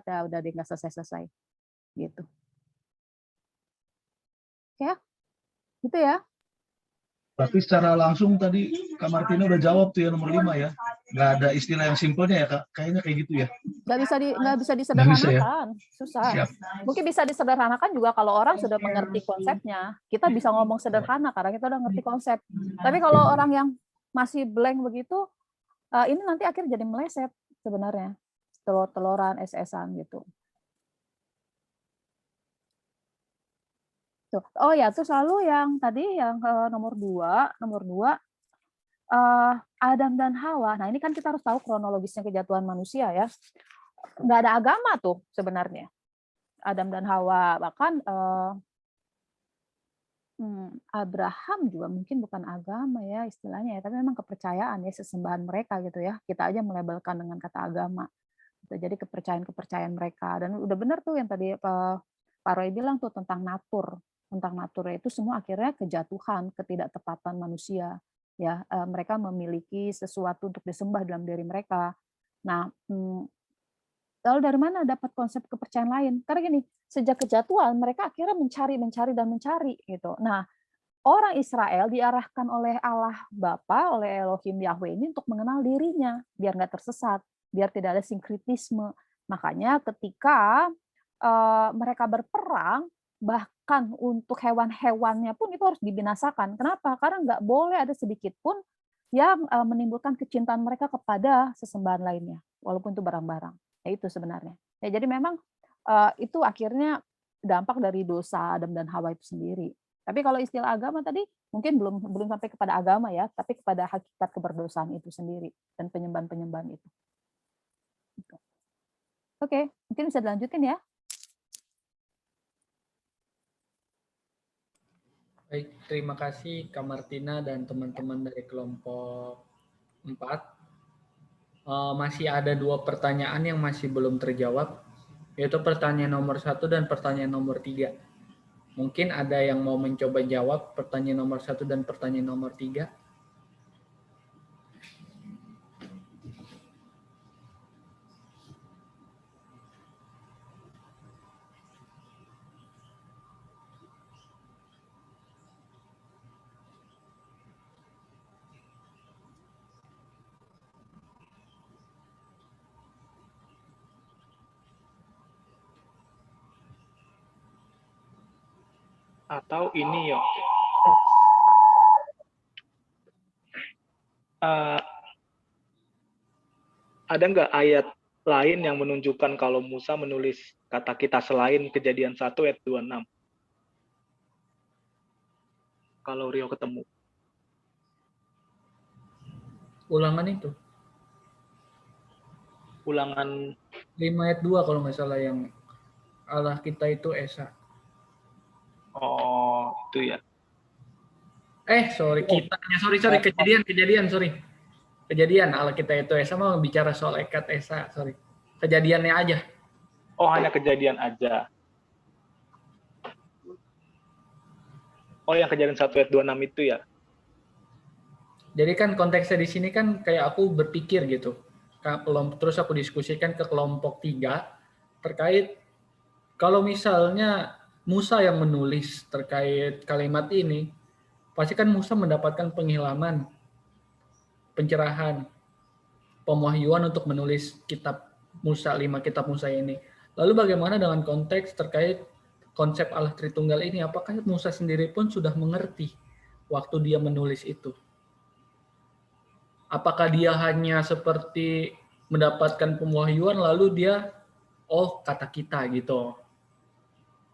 Ya udah deh, nggak selesai-selesai. Gitu. Oke, gitu ya. Berarti secara langsung tadi Kak Martina udah jawab tuh ya nomor 5 ya. Nggak ada istilah yang simpelnya ya, Kak. Kayaknya kayak gitu ya. Nggak bisa disederhanakan. Susah. Siap. Mungkin bisa disederhanakan juga kalau orang sudah mengerti konsepnya. Kita bisa ngomong sederhana karena kita udah ngerti konsep. Tapi kalau orang yang masih blank begitu, ini nanti akhirnya jadi meleset sebenarnya. Telur-teloran, SS-an gitu. Tuh. Oh ya, terus lalu yang tadi yang nomor 2 Adam dan Hawa. Nah, ini kan kita harus tahu kronologisnya kejatuhan manusia ya. Nggak ada agama tuh sebenarnya. Adam dan Hawa, bahkan Abraham juga mungkin bukan agama ya istilahnya ya, tapi memang kepercayaan ya, sesembahan mereka gitu ya. Kita aja melabelkan dengan kata agama. Jadi kepercayaan mereka. Dan udah benar tuh yang tadi Pak Roy bilang tuh tentang natur. Tentang natur itu semua akhirnya kejatuhan, ketidaktepatan manusia. Ya, mereka memiliki sesuatu untuk disembah dalam diri mereka. Nah, Lalu dari mana dapat konsep kepercayaan lain? Karena gini, sejak kejatuhan mereka akhirnya mencari gitu. Nah, orang Israel diarahkan oleh Allah Bapa, oleh Elohim Yahweh ini untuk mengenal dirinya, biar nggak tersesat, biar tidak ada sinkritisme. Makanya ketika mereka berperang, bahkan untuk hewan-hewannya pun itu harus dibinasakan. Kenapa? Karena nggak boleh ada sedikit pun yang menimbulkan kecintaan mereka kepada sesembahan lainnya, walaupun itu barang-barang. Ya itu sebenarnya. Ya, jadi memang itu akhirnya dampak dari dosa Adam dan Hawa itu sendiri. Tapi kalau istilah agama tadi mungkin belum sampai kepada agama ya, tapi kepada hakikat keberdosaan itu sendiri dan penyembahan-penyembahan itu. Oke, mungkin bisa dilanjutin ya. Baik, terima kasih Kak Martina dan teman-teman dari kelompok 4. Masih ada 2 pertanyaan yang masih belum terjawab, yaitu pertanyaan nomor 1 dan pertanyaan nomor 3. Mungkin ada yang mau mencoba jawab pertanyaan nomor 1 dan pertanyaan nomor 3. Atau ini yo. Ada nggak ayat lain yang menunjukkan kalau Musa menulis kata kita selain Kejadian 1 ayat 26? Kalau Rio ketemu. Ulangan itu. Ulangan 5 ayat 2 kalau nggak salah, yang Allah kita itu Esa. Oh, itu ya. Sorry. Kejadian Allah kita itu Esa, mau bicara soal Ekat Esa, sorry. Kejadiannya aja. Oh, hanya Kejadian aja. Oh, yang Kejadian 1 ayat 26 itu ya. Jadi kan konteksnya di sini kan kayak aku berpikir gitu. Terus aku diskusikan ke kelompok 3 terkait kalau misalnya Musa yang menulis terkait kalimat ini, pasti kan Musa mendapatkan pengilhaman, pencerahan, pemahyuan untuk menulis kitab Musa, 5 kitab Musa ini. Lalu bagaimana dengan konteks terkait konsep Allah Tritunggal ini? Apakah Musa sendiri pun sudah mengerti waktu dia menulis itu? Apakah dia hanya seperti mendapatkan pemahyuan lalu dia, oh kata kita gitu.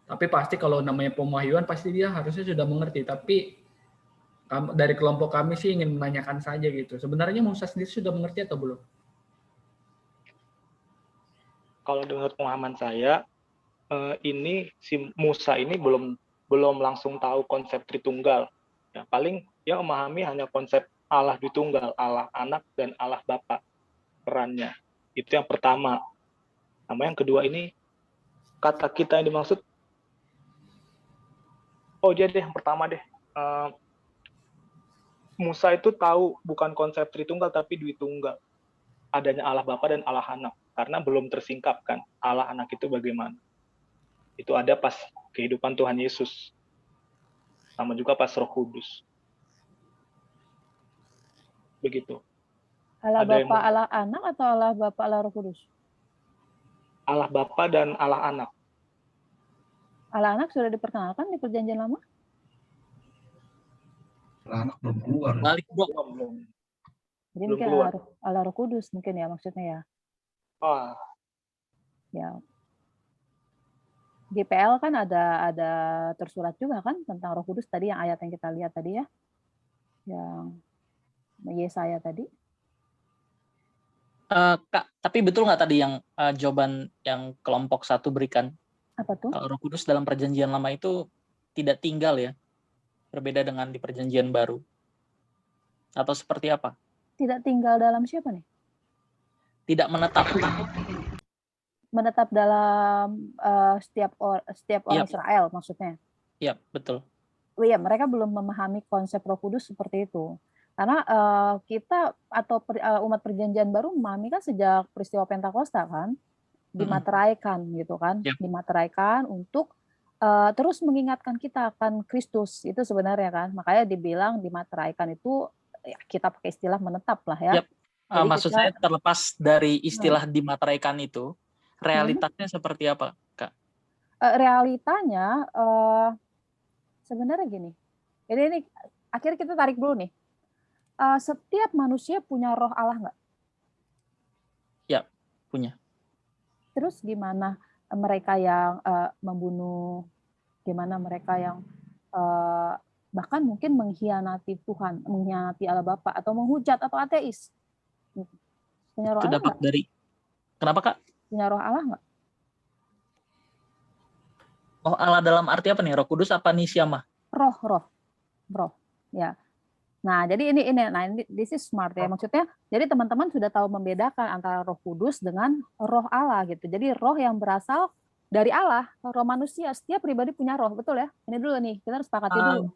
Tapi pasti kalau namanya pemahyuan pasti dia harusnya sudah mengerti. Tapi dari kelompok kami sih ingin menanyakan saja gitu. Sebenarnya Musa sendiri sudah mengerti atau belum? Kalau dengar pemahaman saya, ini si Musa ini belum langsung tahu konsep Tritunggal. Ya, paling dia memahami hanya konsep Allah Tritunggal, Allah Anak dan Allah Bapa perannya. Itu yang pertama. Sama yang kedua ini kata kita yang dimaksud. Oh dia deh yang pertama deh. Musa itu tahu bukan konsep Tritunggal tapi Dwitunggal. Adanya Allah Bapa dan Allah Anak. Karena belum tersingkapkan Allah Anak itu bagaimana. Itu ada pas kehidupan Tuhan Yesus. Sama juga pas Roh Kudus. Begitu. Allah Bapa, Allah Anak atau Allah Bapa, Allah Roh Kudus? Allah Bapa dan Allah Anak. Allah Anak sudah diperkenalkan di Perjanjian Lama? Allah Anak belum keluar. Belum. Jadi mungkin Allah Roh Kudus mungkin ya maksudnya ya. Oh. Ya. Di PL kan ada tersurat juga kan tentang Roh Kudus tadi, yang ayat yang kita lihat tadi ya. Yang Yesaya tadi. Kak, tapi betul nggak tadi yang jawaban yang kelompok 1 berikan? Apa tuh? Kalau Roh Kudus dalam Perjanjian Lama itu tidak tinggal ya, berbeda dengan di Perjanjian Baru. Atau seperti apa? Tidak tinggal dalam siapa nih? Tidak menetap. Menetap dalam setiap orang Israel maksudnya. Iya, betul. Oh iya, mereka belum memahami konsep Roh Kudus seperti itu. Karena kita atau umat Perjanjian Baru memahami kan sejak peristiwa Pentakosta kan. dimateraikan gitu kan, Yap. dimateraikan untuk terus mengingatkan kita akan Kristus itu sebenarnya kan, makanya dibilang dimateraikan itu ya, kita pakai istilah menetap lah ya. Yap. Jadi Maksud kita saya terlepas dari istilah dimateraikan itu, hmm, realitasnya seperti apa, Kak? realitanya sebenarnya gini, ini akhirnya kita tarik dulu nih. Setiap manusia punya roh Allah nggak? Ya, punya. Terus gimana mereka yang membunuh, gimana mereka yang bahkan mungkin mengkhianati Tuhan, mengkhianati Allah Bapa, atau menghujat atau ateis? Punya roh Itu Allah dapat nggak? dari, kenapa Kak? Punya roh Allah nggak? Oh, Allah dalam arti apa nih? Roh Kudus apa Nisyamah? Roh, ya. Nah, jadi ini, this is smart ya. Maksudnya, jadi teman-teman sudah tahu membedakan antara Roh Kudus dengan roh Allah gitu. Jadi roh yang berasal dari Allah, roh manusia. Setiap pribadi punya roh, betul ya? Ini dulu nih, kita harus sepakati dulu.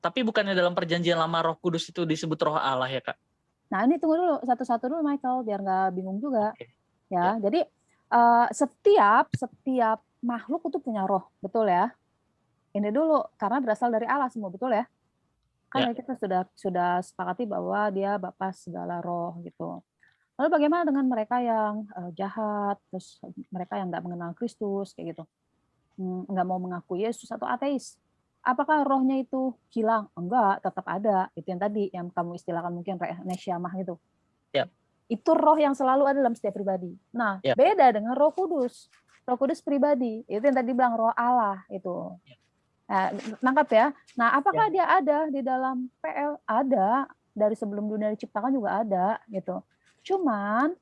Tapi bukannya dalam perjanjian lama Roh Kudus itu disebut roh Allah ya, Kak? Nah, ini tunggu dulu, satu-satu dulu Michael, biar nggak bingung juga. Oke. Ya, jadi setiap makhluk itu punya roh, betul ya? Ini dulu, karena berasal dari Allah semua, betul ya? Kan Ya. kita sudah sepakati bahwa dia Bapa segala roh gitu. Lalu bagaimana dengan mereka yang jahat, terus mereka yang nggak mengenal Kristus kayak gitu, nggak mau mengaku Yesus atau ateis? Apakah rohnya itu hilang? Enggak, tetap ada. Itu yang tadi yang kamu istilahkan mungkin nesyamah gitu. Ya. Itu roh yang selalu ada dalam setiap pribadi. Nah, Ya. beda dengan Roh Kudus. Roh Kudus pribadi, itu yang tadi bilang roh Allah itu. Ya. Nah, nangkap ya. Nah, apakah dia ada di dalam PL? Ada, dari sebelum dunia diciptakan juga ada gitu. Cuman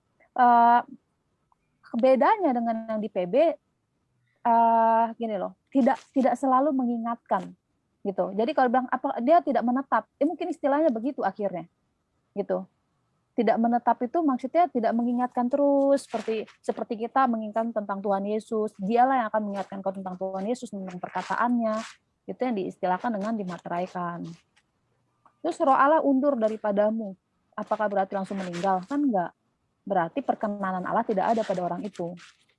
bedanya dengan yang di PB gini loh, tidak selalu mengingatkan gitu. Jadi kalau bilang apa dia tidak menetap, mungkin istilahnya begitu akhirnya gitu. Tidak menetap itu maksudnya tidak mengingatkan terus seperti kita mengingatkan tentang Tuhan Yesus. Dialah yang akan mengingatkan kau tentang Tuhan Yesus, tentang perkataannya. Itu yang diistilahkan dengan dimateraikan. Terus roh Allah undur daripadamu. Apakah berarti langsung meninggal? Kan enggak. Berarti perkenanan Allah tidak ada pada orang itu.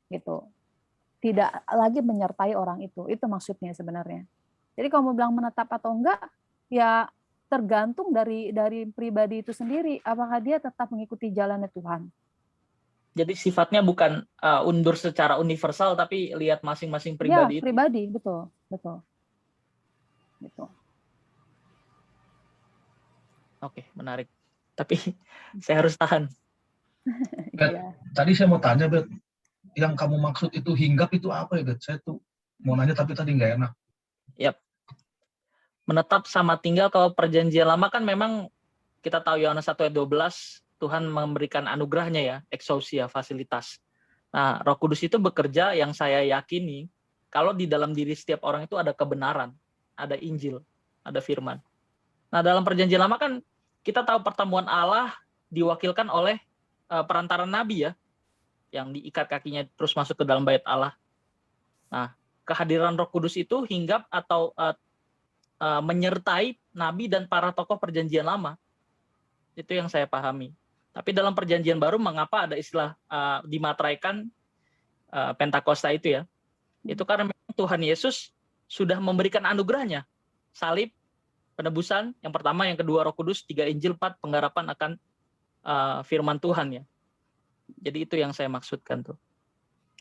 Gitu. Tidak lagi menyertai orang itu. Itu maksudnya sebenarnya. Jadi kalau mau bilang menetap atau enggak, ya tergantung dari pribadi itu sendiri, apakah dia tetap mengikuti jalannya Tuhan. Jadi sifatnya bukan undur secara universal, tapi lihat masing-masing pribadi. Ya, pribadi, betul. Gitu. Oke, menarik. Tapi saya harus tahan. Bet, tadi saya mau tanya, Bet, yang kamu maksud itu hinggap itu apa ya, Bet? Saya tuh mau nanya tapi tadi nggak enak. Yap. Menetap sama tinggal, kalau perjanjian lama kan memang kita tahu Yohanes 1 ayat 12 Tuhan memberikan anugerahnya ya, exousia, fasilitas. Nah, Roh Kudus itu bekerja yang saya yakini kalau di dalam diri setiap orang itu ada kebenaran, ada Injil, ada firman. Nah, dalam perjanjian lama kan kita tahu pertemuan Allah diwakilkan oleh perantara nabi ya, yang diikat kakinya terus masuk ke dalam bait Allah. Nah, kehadiran Roh Kudus itu hinggap atau menyertai nabi dan para tokoh perjanjian lama. Itu yang saya pahami. Tapi dalam perjanjian baru mengapa ada istilah dimateraikan Pentakosta itu ya? Itu karena memang Tuhan Yesus sudah memberikan anugerahnya. Salib, penebusan, yang pertama, yang kedua Roh Kudus, 3 Injil, 4 penggarapan akan firman Tuhan ya. Jadi itu yang saya maksudkan tuh.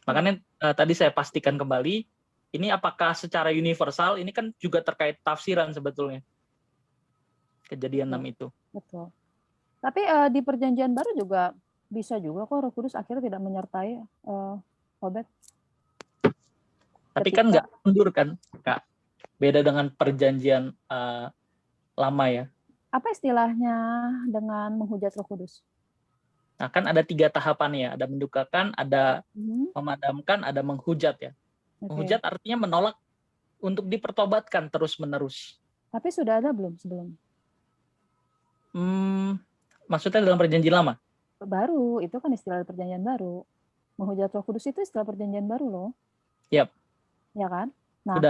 Makanya tadi saya pastikan kembali, ini apakah secara universal, ini kan juga terkait tafsiran sebetulnya. Kejadian 6 itu. Betul. Tapi di perjanjian baru juga bisa juga kok Roh Kudus akhirnya tidak menyertai Obed. Tapi kan nggak mundur kan, Kak. Beda dengan perjanjian lama ya. Apa istilahnya dengan menghujat Roh Kudus? Nah kan ada 3 tahapan ya. Ada mendukakan, ada memadamkan, ada menghujat ya. Menghujat artinya menolak untuk dipertobatkan terus-menerus. Tapi sudah ada belum sebelum? Maksudnya dalam perjanjian lama? Baru, itu kan istilah perjanjian baru. Menghujat Roh Kudus itu istilah perjanjian baru loh. Yap. Ya kan? Nah,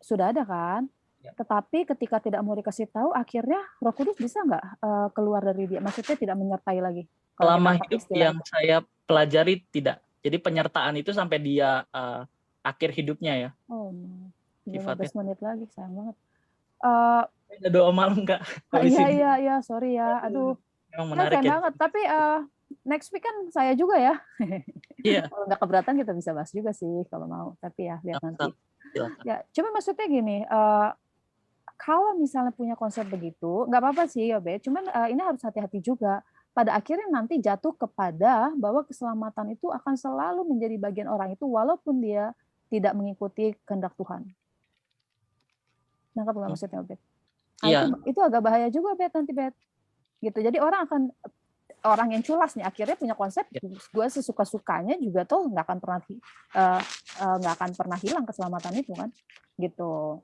sudah ada kan? Yep. Tetapi ketika tidak mau dikasih tahu, akhirnya Roh Kudus bisa nggak keluar dari dia? Maksudnya tidak menyertai lagi? Selama hidup yang saya pelajari tidak. Jadi penyertaan itu sampai dia akhir hidupnya ya. Oh, Sifatnya. 15 menit lagi, sayang banget. Ada doa malam Kak. Iya, sorry ya. Aduh, Memang kan menarik sayang ya. banget. Tapi next week kan saya juga ya. Iya. Kalau nggak keberatan kita bisa bahas juga sih kalau mau. Tapi ya lihat nanti. Silakan. Ya, cuma maksudnya gini, kalau misalnya punya konsep begitu, nggak apa-apa sih Obed. Cuman ini harus hati-hati juga. Pada akhirnya nanti jatuh kepada bahwa keselamatan itu akan selalu menjadi bagian orang itu walaupun dia tidak mengikuti kehendak Tuhan. Nangkap nggak maksudnya Obed? Nah, Iya. itu agak bahaya juga Bet nanti Bet. Gitu. Jadi orang yang culas nih akhirnya punya konsep gue sesuka-sukanya juga tuh nggak akan pernah hilang keselamatan itu kan. Gitu.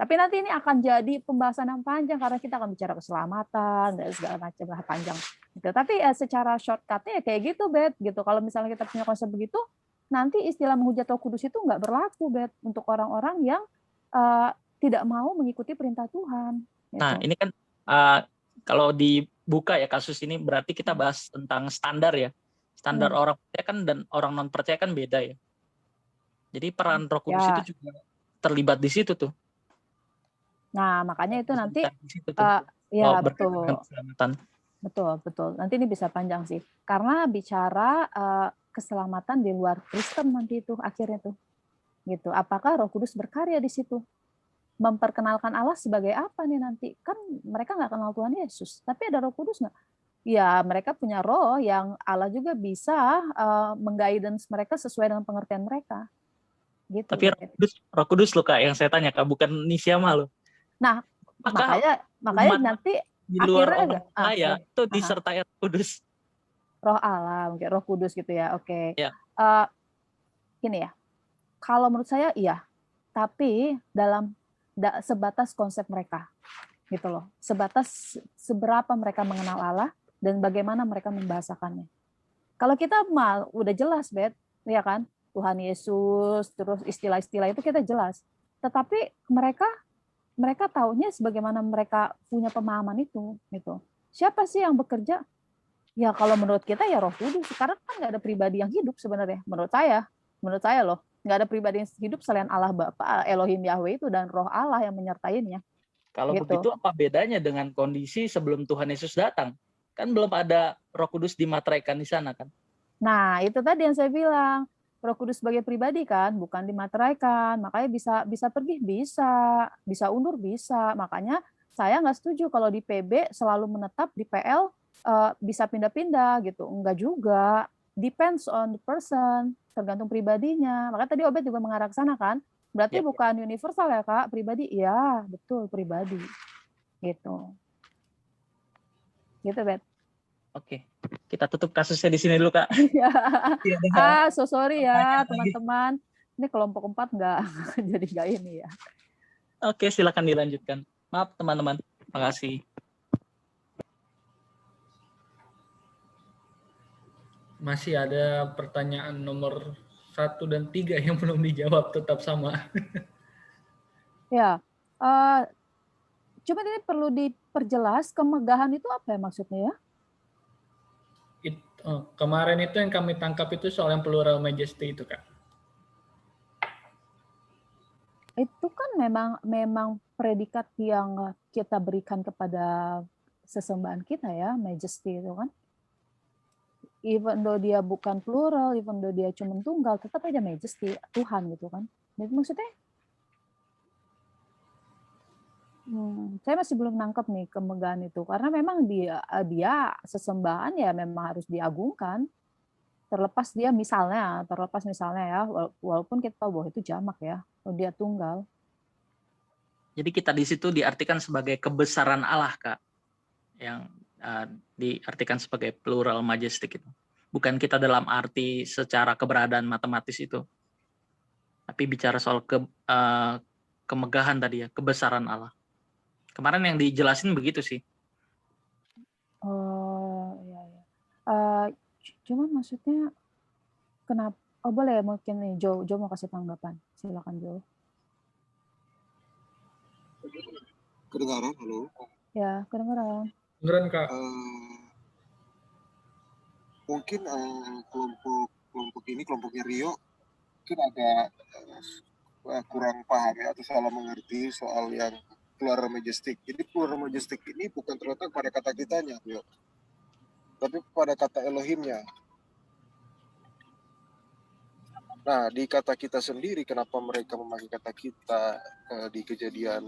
Tapi nanti ini akan jadi pembahasan yang panjang karena kita akan bicara keselamatan dan segala macam lah panjang. Gitu. Tapi secara shortcutnya ya kayak gitu Bet. Gitu. Kalau misalnya kita punya konsep begitu, nanti istilah menghujat Roh Kudus itu nggak berlaku Bet untuk orang-orang yang tidak mau mengikuti perintah Tuhan. Gitu. Nah ini kan kalau dibuka ya kasus ini berarti kita bahas tentang standar ya. Standar orang percaya kan dan orang non percaya kan beda ya. Jadi peran Roh Kudus itu juga terlibat di situ tuh. Nah makanya itu nanti ya betul. Nanti ini bisa panjang sih. Karena bicara keselamatan di luar Kristen nanti itu akhirnya tuh. Gitu. Apakah Roh Kudus berkarya di situ? Memperkenalkan Allah sebagai apa nih nanti? Kan mereka nggak kenal Tuhan Yesus, tapi ada Roh Kudus nggak? Ya mereka punya roh yang Allah juga bisa mengguidance mereka sesuai dengan pengertian mereka. Gitu. Tapi Roh Kudus loh Kak yang saya tanya Kak, bukan Nisiama loh. Nah makanya nanti di luar akhirnya orang kaya itu disertai Roh Kudus. Roh Allah, mungkin Roh Kudus gitu ya. Oke. Ya. Gini ya. Kalau menurut saya iya, tapi dalam sebatas konsep mereka gitu loh, sebatas seberapa mereka mengenal Allah dan bagaimana mereka membahasakannya. Kalau kita udah jelas Bet, ya kan, Tuhan Yesus, terus istilah-istilah itu kita jelas, tetapi mereka taunya sebagaimana mereka punya pemahaman itu gitu. Siapa sih yang bekerja? Ya kalau menurut kita ya Roh Kudus. Sekarang kan nggak ada pribadi yang hidup sebenarnya, menurut saya loh. Nggak ada pribadi yang hidup selain Allah Bapa, Elohim Yahweh itu dan Roh Allah yang menyertainya. Kalau gitu. Begitu apa bedanya dengan kondisi sebelum Tuhan Yesus datang? Kan belum ada Roh Kudus dimateraikan di sana kan? Nah itu tadi yang saya bilang, Roh Kudus sebagai pribadi kan bukan dimateraikan, makanya bisa pergi, bisa undur, bisa. Makanya saya nggak setuju kalau di PB selalu menetap, di PL bisa pindah-pindah gitu. Enggak juga. Depends on the person, tergantung pribadinya. Makanya tadi Obed juga mengarah ke sana kan. Berarti bukan universal ya Kak, pribadi. Iya, betul, pribadi. Gitu. Gitu, Bet. Oke. Kita tutup kasusnya di sini dulu, Kak. So sorry ya, teman-teman. Ini kelompok 4 nggak jadi nggak ini ya. Oke, silakan dilanjutkan. Maaf, teman-teman. Terima kasih. Masih ada pertanyaan nomor 1 dan 3 yang belum dijawab, tetap sama. Ya, cuma ini perlu diperjelas, kemegahan itu apa ya maksudnya ya? Kemarin itu yang kami tangkap itu soal yang plural majesty itu, Kak. Itu kan memang predikat yang kita berikan kepada sesembahan kita ya, majesty itu kan. Even though dia bukan plural, even though dia cuma tunggal, tetap aja majesty, Tuhan gitu kan. Jadi maksudnya, saya masih belum nangkep nih kemegahan itu. Karena memang dia sesembahan ya memang harus diagungkan. Terlepas misalnya ya, walaupun kita tahu bahwa itu jamak ya, kalau dia tunggal. Jadi kita di situ diartikan sebagai kebesaran Allah, Kak. Yang diartikan sebagai plural majestic itu. Bukan kita dalam arti secara keberadaan matematis itu. Tapi bicara soal kemegahan tadi ya, kebesaran Allah. Kemarin yang dijelasin begitu sih. Oh, iya. Cuman maksudnya kenapa? Oh boleh mungkin nih Jo mau kasih tanggapan. Silakan Jo. Kedengaran, halo? Ya, kedengaran. Kedengaran, Kak. Mungkin kelompok kelompok ini, kelompoknya Rio, mungkin agak kurang paham ya atau salah mengerti soal yang plural majestic. Jadi plural majestic ini bukan terletak pada kata kitanya, Rio, tapi pada kata Elohimnya. Nah, di kata kita sendiri, kenapa mereka memakai kata kita di Kejadian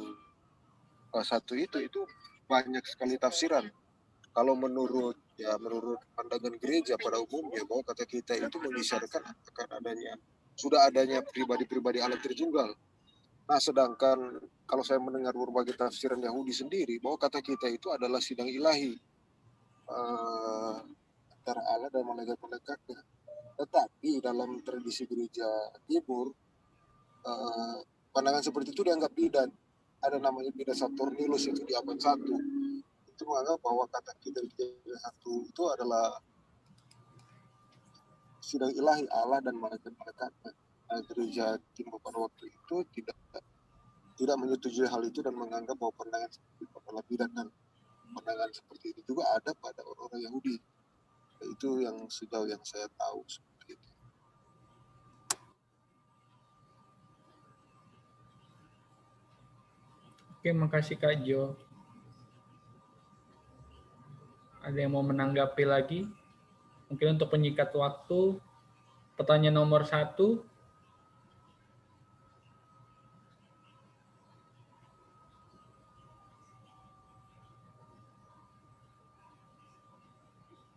1 itu banyak sekali tafsiran. Kalau menurut pandangan gereja pada umumnya, bahwa kata kita itu mengisyaratkan akan sudah adanya pribadi-pribadi Allah Tritunggal. Nah, sedangkan kalau saya mendengar berbagai tafsiran Yahudi sendiri, bahwa kata kita itu adalah sidang ilahi antara Allah dan malaikat-malaikatnya. Tetapi dalam tradisi gereja Timur, pandangan seperti itu dianggap bidat. Ada namanya bidat Saturnilus itu di abad 1. Itu menganggap bahwa kata kita di Kejadian 1 itu adalah sidang ilahi Allah dan malaikat-malaikatnya. Nah, gereja Timur pada waktu itu tidak menyetujui hal itu dan menganggap bahwa pandangan seperti itu adalah bidat, dan pandangan seperti itu juga ada pada orang-orang Yahudi. Itu yang sejauh yang saya tahu seperti itu. Oke, makasih Kak Jo. Ada yang mau menanggapi lagi? Mungkin untuk penyikat waktu, pertanyaan nomor 1.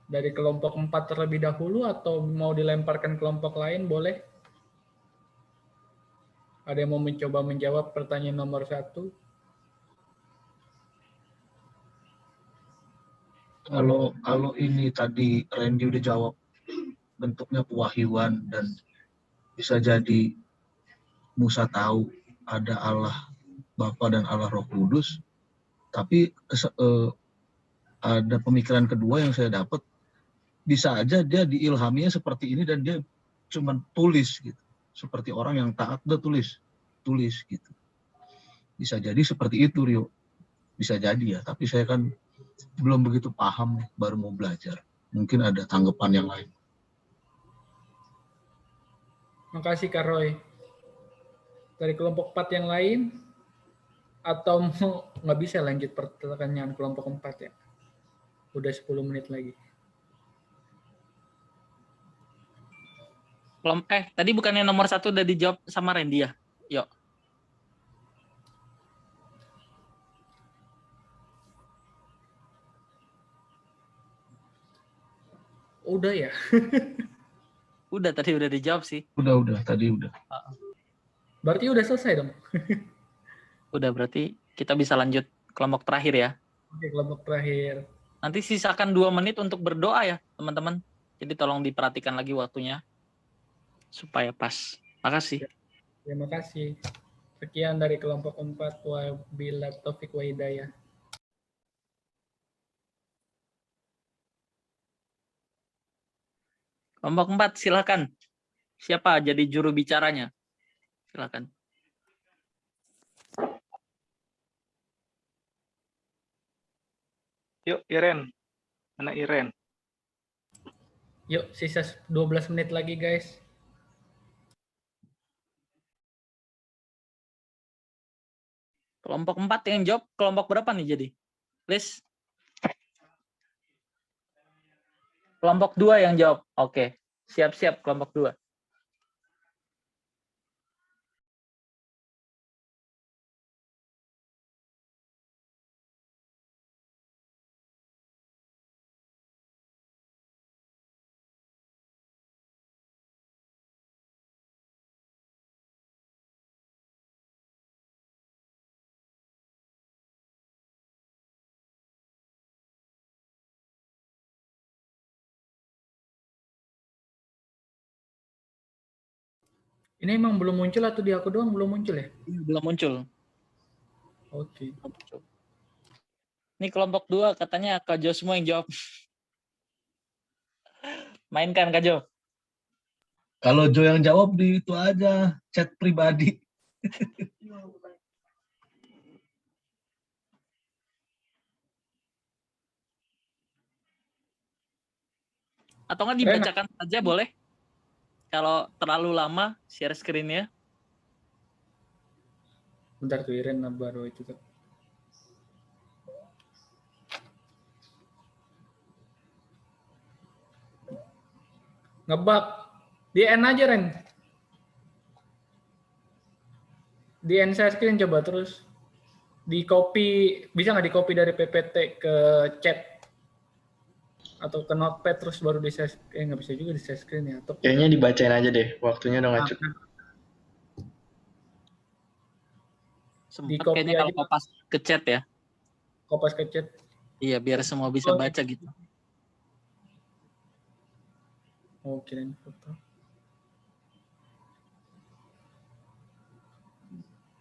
Dari kelompok 4 terlebih dahulu atau mau dilemparkan kelompok lain, boleh? Ada yang mau mencoba menjawab pertanyaan nomor 1? Kalau ini tadi Randy udah jawab, bentuknya pewahyuan dan bisa jadi Musa tahu ada Allah Bapa dan Allah Roh Kudus, tapi ada pemikiran kedua yang saya dapat, bisa aja dia diilhaminya seperti ini dan dia cuma tulis gitu, seperti orang yang taat udah tulis gitu. Bisa jadi seperti itu, Rio. Bisa jadi ya, tapi saya kan belum begitu paham, baru mau belajar. Mungkin ada tanggapan yang lain. Makasih Kak Roy. Dari kelompok 4 yang lain, atau mau nggak bisa lanjut pertanyaan kelompok 4 ya? Udah 10 menit lagi. Tadi bukannya nomor 1 udah dijawab sama Randy ya? Yuk. Udah ya? Udah, tadi udah dijawab sih. Udah, tadi udah. Berarti udah selesai dong? Udah, berarti kita bisa lanjut kelompok terakhir ya. Oke, kelompok terakhir. Nanti sisakan 2 menit untuk berdoa ya, teman-teman. Jadi tolong diperhatikan lagi waktunya supaya pas. Makasih. Terima kasih. Sekian dari kelompok 4. Wabillahi taufiq wa hidayah. Kelompok 4, silakan. Siapa jadi juru bicaranya? Silakan. Yuk, Iren. Mana Iren? Yuk, sisa 12 menit lagi, guys. Kelompok 4 yang jawab, kelompok berapa nih jadi? Please. Kelompok 2 yang jawab. Oke. Siap-siap kelompok 2. Ini emang belum muncul atau di aku doang belum muncul ya? Belum muncul. Oke. Ini kelompok 2 katanya Kak Jo semua yang jawab. Mainkan Kak Jo. Kalau Jo yang jawab di itu aja, chat pribadi. Atau nggak dibacakan saja boleh? Kalau terlalu lama, share screen ya. Bentar tuh Iren baru itu tuh. Ngebug. Di end aja, Ren. Di end share screen coba terus. Di copy, bisa nggak di copy dari PPT ke chat? Atau ke notepad terus baru di share screen? Nggak bisa juga di share screen ya. Atau Kayaknya dibacain aja deh, waktunya udah nggak cukup. Sempat Di copy kayaknya kalau aja. kopas ke chat ya. Kopas ke chat. Iya, biar semua bisa baca gitu. Oh, kirain foto.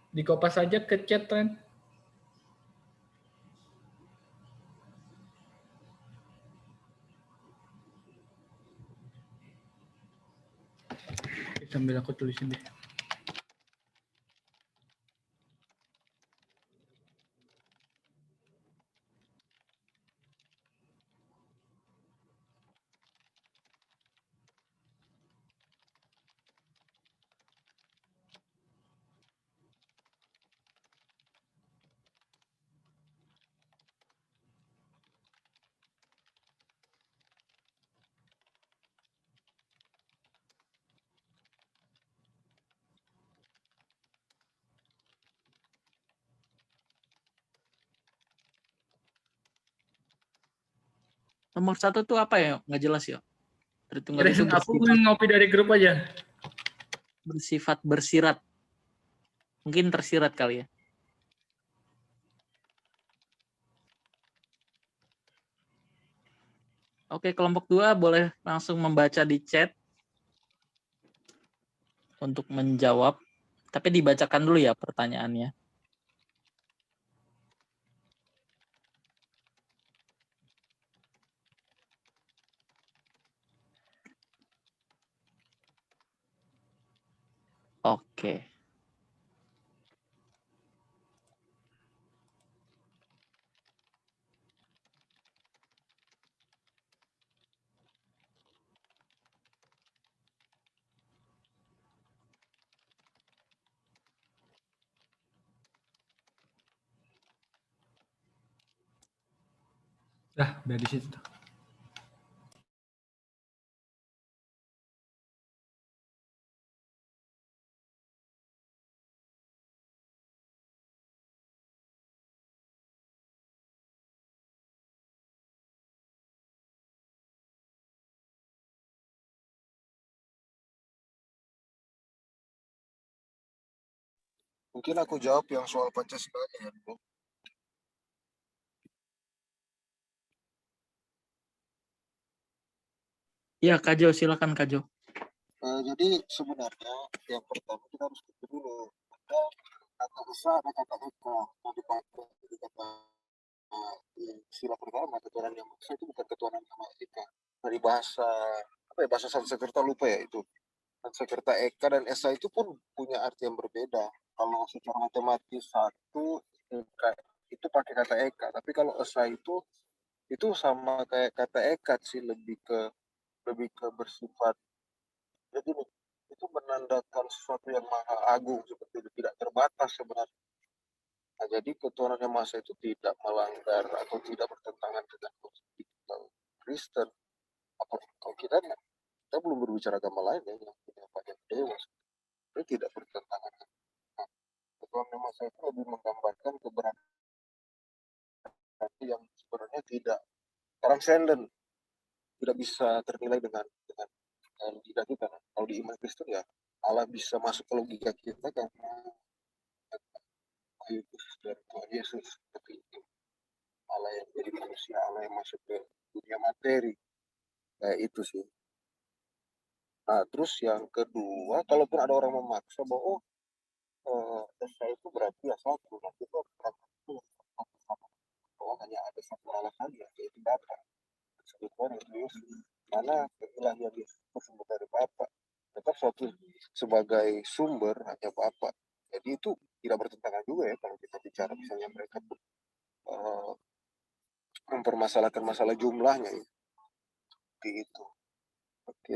Di kopas aja ke chat, Ren. Oke, sambil aku tulisin deh. Nomor 1 tuh apa ya? Nggak jelas ya. Tritunggal itu Iren, aku ngopi dari grup aja. bersifat bersirat. Mungkin tersirat kali ya. Oke, kelompok 2 boleh langsung membaca di chat untuk menjawab. Tapi dibacakan dulu ya pertanyaannya. Oke. Udah di situ. Mungkin aku jawab yang soal Pancasila ya, Bro. Iya, Kak Jo, silakan Kak Jo. Jadi sebenarnya yang pertama kita harus ketemu dulu. Ada kata usaha, ada kata eka. Yang dipakai di kata sila pertama ketuhanan yang maha esa itu bukan ketuhanan yang maha eka. Dari bahasa apa ya, bahasa Sanskerta lupa ya itu. Sanskerta eka dan esa itu pun punya arti yang berbeda. Kalau secara matematis satu eka itu pakai kata eka, tapi kalau esa itu sama kayak kata ekat sih, lebih ke bersifat, jadi itu menandakan sesuatu yang maha agung, seperti itu, tidak terbatas sebenarnya. Nah, jadi ketuhanan yang maha esa itu tidak melanggar atau tidak bertentangan dengan konstitusi Kristen. Kalau kita belum berbicara agama lain ya, yang punya dewa, itu tidak bertentangan. Nah, ketuhanan yang maha esa itu lebih menggambarkan keberadaan yang sebenarnya tidak transenden, tidak bisa ternilai dengan logika kita. Kalau di iman Kristen ya Allah bisa masuk ke logika kita karena dari Tuhan Yesus, seperti itu. Allah yang jadi manusia, Allah yang masuk ke dunia materi, kayak itu sih. Nah, terus yang kedua, kalaupun ada orang memaksa bahwa esa itu berarti ya satu, nah itu bahwa hanya ada satu Allah saja, yaitu Bapa, disebut Tuhan itu Yesus. Karena keilahian Yesus bersumber dari Bapa, tetap suatu sebagai sumber hanya Bapa. Jadi itu tidak bertentangan juga ya kalau kita bicara misalnya mereka mempermasalahkan masalah jumlahnya ya. Seperti itu. Oke.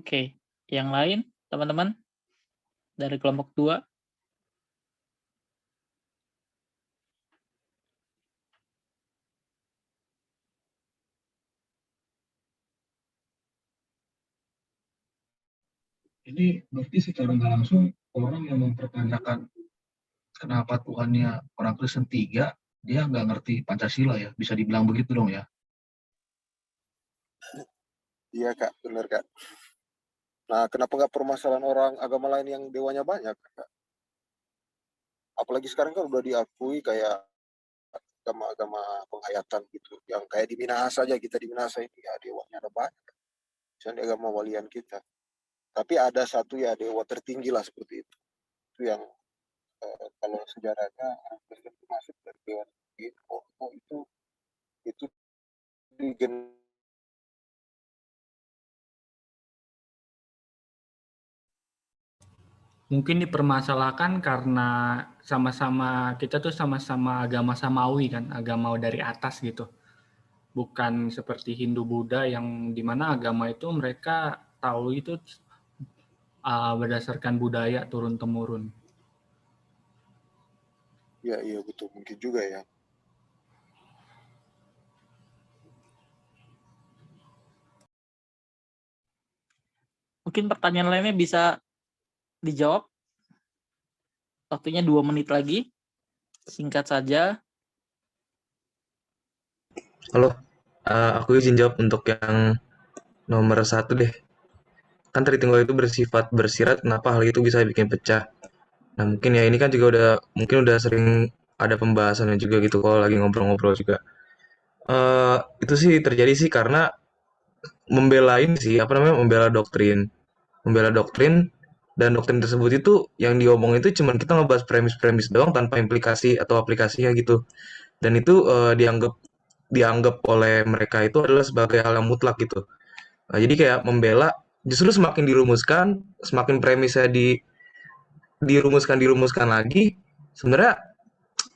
Oke, yang lain teman-teman dari kelompok 2? Ini berarti secara nggak langsung orang yang mempertanyakan kenapa Tuhannya orang Kristen 3, dia nggak ngerti Pancasila ya, bisa dibilang begitu dong ya? Iya Kak, benar Kak. Nah, kenapa nggak permasalahan orang agama lain yang dewanya banyak, Kak? Apalagi sekarang kan udah diakui kayak agama-agama penghayatan gitu, yang kayak di Minahasa aja, kita di Minahasa ini ya dewanya ada banyak. Misalnya di agama walian kita. Tapi ada satu ya dewa tertinggi lah seperti itu. Itu yang kalau sejarahnya Kristen itu masuk dari dewa tertinggi. Itu digen Mungkin dipermasalahkan karena kita tuh sama-sama agama samawi kan, agama dari atas gitu. Bukan seperti Hindu Buddha yang dimana agama itu mereka tahu itu berdasarkan budaya turun temurun. iya betul, mungkin juga ya. Mungkin pertanyaan lainnya bisa dijawab. Waktunya 2 menit lagi. Singkat saja. Halo, aku izin jawab untuk yang nomor 1 deh. Kan Tritunggal itu bersifat bersirat, kenapa hal itu bisa bikin pecah? Nah mungkin ya ini kan juga mungkin udah sering ada pembahasannya juga gitu kalau lagi ngobrol-ngobrol juga. Itu sih terjadi sih karena membela doktrin, dan doktrin tersebut itu yang diomong itu cuman kita ngebahas premis-premis doang tanpa implikasi atau aplikasinya gitu. Dan itu dianggap oleh mereka itu adalah sebagai hal yang mutlak gitu. Nah, jadi kayak membela justru semakin dirumuskan, semakin premisnya dirumuskan lagi. Sebenarnya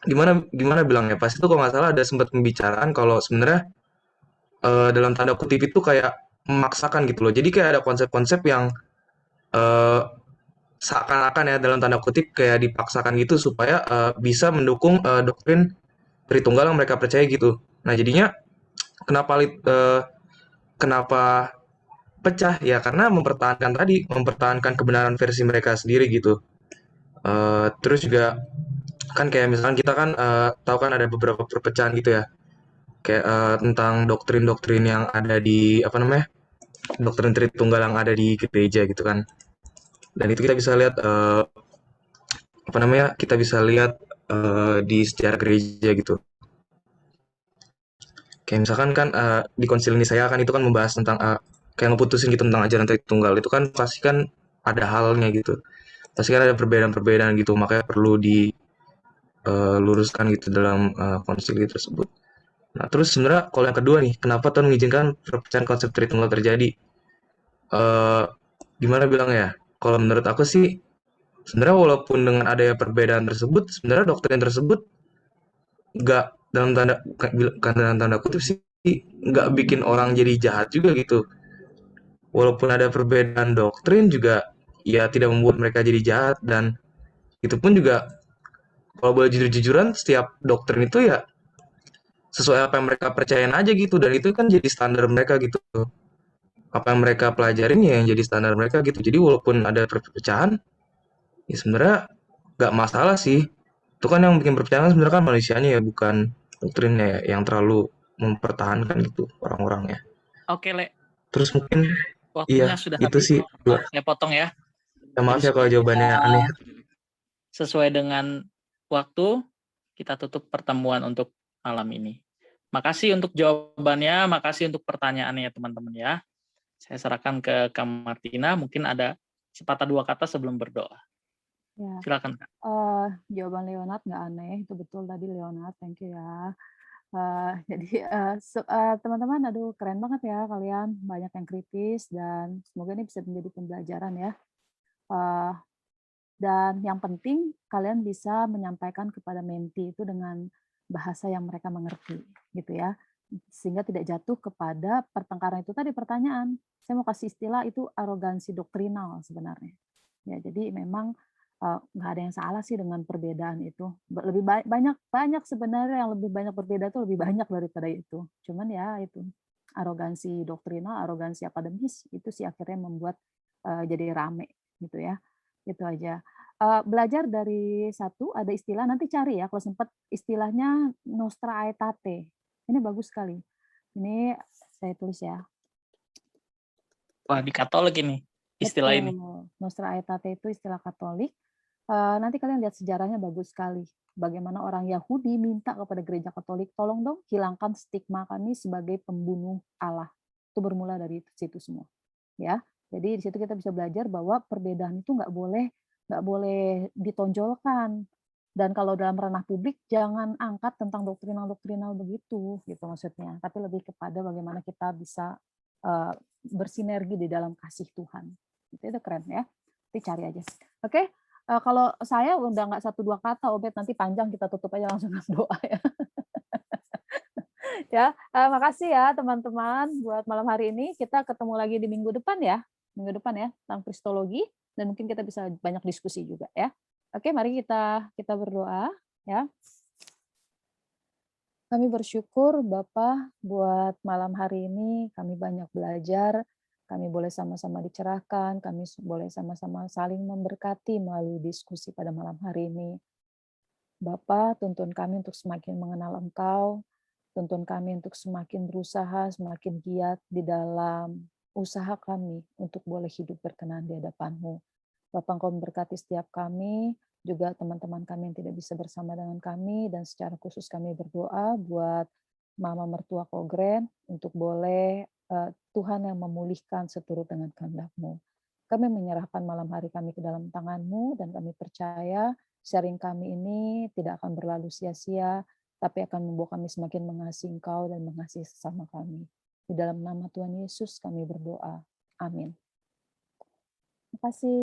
gimana gimana bilangnya? Pas itu kalau nggak salah ada sempat pembicaraan kalau sebenarnya dalam tanda kutip itu kayak memaksakan gitu loh. Jadi kayak ada konsep-konsep yang eh, seakan-akan ya dalam tanda kutip kayak dipaksakan gitu supaya bisa mendukung doktrin Tritunggal yang mereka percaya gitu. Nah jadinya kenapa pecah ya karena mempertahankan kebenaran versi mereka sendiri gitu. Terus juga kan kayak misalkan kita kan tahu kan ada beberapa perpecahan gitu ya kayak tentang doktrin-doktrin yang ada di apa namanya doktrin Tritunggal yang ada di gereja gitu kan. Dan itu kita bisa lihat di sejarah gereja gitu. Kayak misalkan kan di Konsil Nisaya kan itu kan membahas tentang kayak ngeputusin gitu tentang ajaran Tritunggal itu kan pasti kan ada halnya gitu. Pasti kan ada perbedaan-perbedaan gitu, makanya perlu diluruskan gitu dalam konsili tersebut. Nah, terus sebenarnya kalau yang kedua nih, kenapa Tuhan mengizinkan perpecahan konsep Tritunggal terjadi? Eh Gimana bilang ya? Kalau menurut aku sih, sebenarnya walaupun dengan adanya perbedaan tersebut, sebenarnya doktrin tersebut nggak dalam tanda kutip sih nggak bikin orang jadi jahat juga gitu. Walaupun ada perbedaan doktrin juga ya tidak membuat mereka jadi jahat dan itu pun juga kalau boleh jujur-jujuran setiap doktrin itu ya sesuai apa yang mereka percayain aja gitu dan itu kan jadi standar mereka gitu. Apa yang mereka pelajarin ya yang jadi standar mereka gitu. Jadi walaupun ada perpecahan ya sebenarnya nggak masalah sih. Itu kan yang bikin perpecahan sebenarnya kan manusianya ya bukan doktrinnya ya, yang terlalu mempertahankan gitu orang-orangnya. Oke, Le. Terus mungkin Waktunya iya sudah itu habis. sih dua. Saya potong ya. Ya, maaf Jadi ya kalau jawabannya aneh. sesuai dengan waktu, kita tutup pertemuan untuk malam ini. Makasih untuk jawabannya, makasih untuk pertanyaannya teman-teman ya. Saya serahkan ke Kak Martina, mungkin ada sepatah dua kata sebelum berdoa. Ya. Silakan Kak. Jawaban Leonard nggak aneh, itu betul tadi Leonard, thank you ya. Jadi teman-teman, aduh keren banget ya kalian, banyak yang kritis dan semoga ini bisa menjadi pembelajaran ya. Dan yang penting kalian bisa menyampaikan kepada menti itu dengan bahasa yang mereka mengerti, gitu ya. sehingga tidak jatuh kepada pertengkaran itu tadi pertanyaan. Saya mau kasih istilah itu arogansi doktrinal sebenarnya. Ya, jadi memang nggak ada yang salah sih dengan perbedaan itu. Lebih banyak sebenarnya yang lebih banyak berbeda itu lebih banyak daripada itu. Cuman ya itu arogansi doktrinal, arogansi akademis itu sih akhirnya membuat jadi rame gitu ya. Itu aja. Belajar dari satu ada istilah nanti cari ya kalau sempat istilahnya nostra aetate. Ini bagus sekali. Ini saya tulis ya. Wah, di Katolik ini istilah ini. Nostra aetate itu istilah Katolik. Nanti kalian lihat sejarahnya bagus sekali. Bagaimana orang Yahudi minta kepada gereja Katolik, tolong dong hilangkan stigma kami sebagai pembunuh Allah. Itu bermula dari situ semua. Ya, jadi di situ kita bisa belajar bahwa perbedaan itu nggak boleh ditonjolkan. Dan kalau dalam ranah publik jangan angkat tentang doktrinal begitu, gitu maksudnya. Tapi lebih kepada bagaimana kita bisa bersinergi di dalam kasih Tuhan. Itu keren ya. Nanti cari aja. Oke. Kalau saya udah nggak 1-2 kata, Obed, nanti panjang kita tutup aja langsung dengan doa ya. Ya, makasih ya teman-teman buat malam hari ini. Kita ketemu lagi di minggu depan ya tentang kristologi dan mungkin kita bisa banyak diskusi juga ya. Oke, mari kita berdoa ya. Kami bersyukur Bapa buat malam hari ini kami banyak belajar. Kami boleh sama-sama dicerahkan, kami boleh sama-sama saling memberkati melalui diskusi pada malam hari ini. Bapa, tuntun kami untuk semakin mengenal Engkau, tuntun kami untuk semakin berusaha, semakin giat di dalam usaha kami untuk boleh hidup berkenan di hadapan-Mu. Bapa, Engkau memberkati setiap kami, juga teman-teman kami yang tidak bisa bersama dengan kami, dan secara khusus kami berdoa buat Mama Mertua Kogren untuk boleh Tuhan yang memulihkan seturut dengan kehendak-Mu. Kami menyerahkan malam hari kami ke dalam tangan-Mu, dan kami percaya sharing kami ini tidak akan berlalu sia-sia, tapi akan membawa kami semakin mengasihi Engkau dan mengasihi sesama kami. Di dalam nama Tuhan Yesus kami berdoa. Amin. Terima kasih.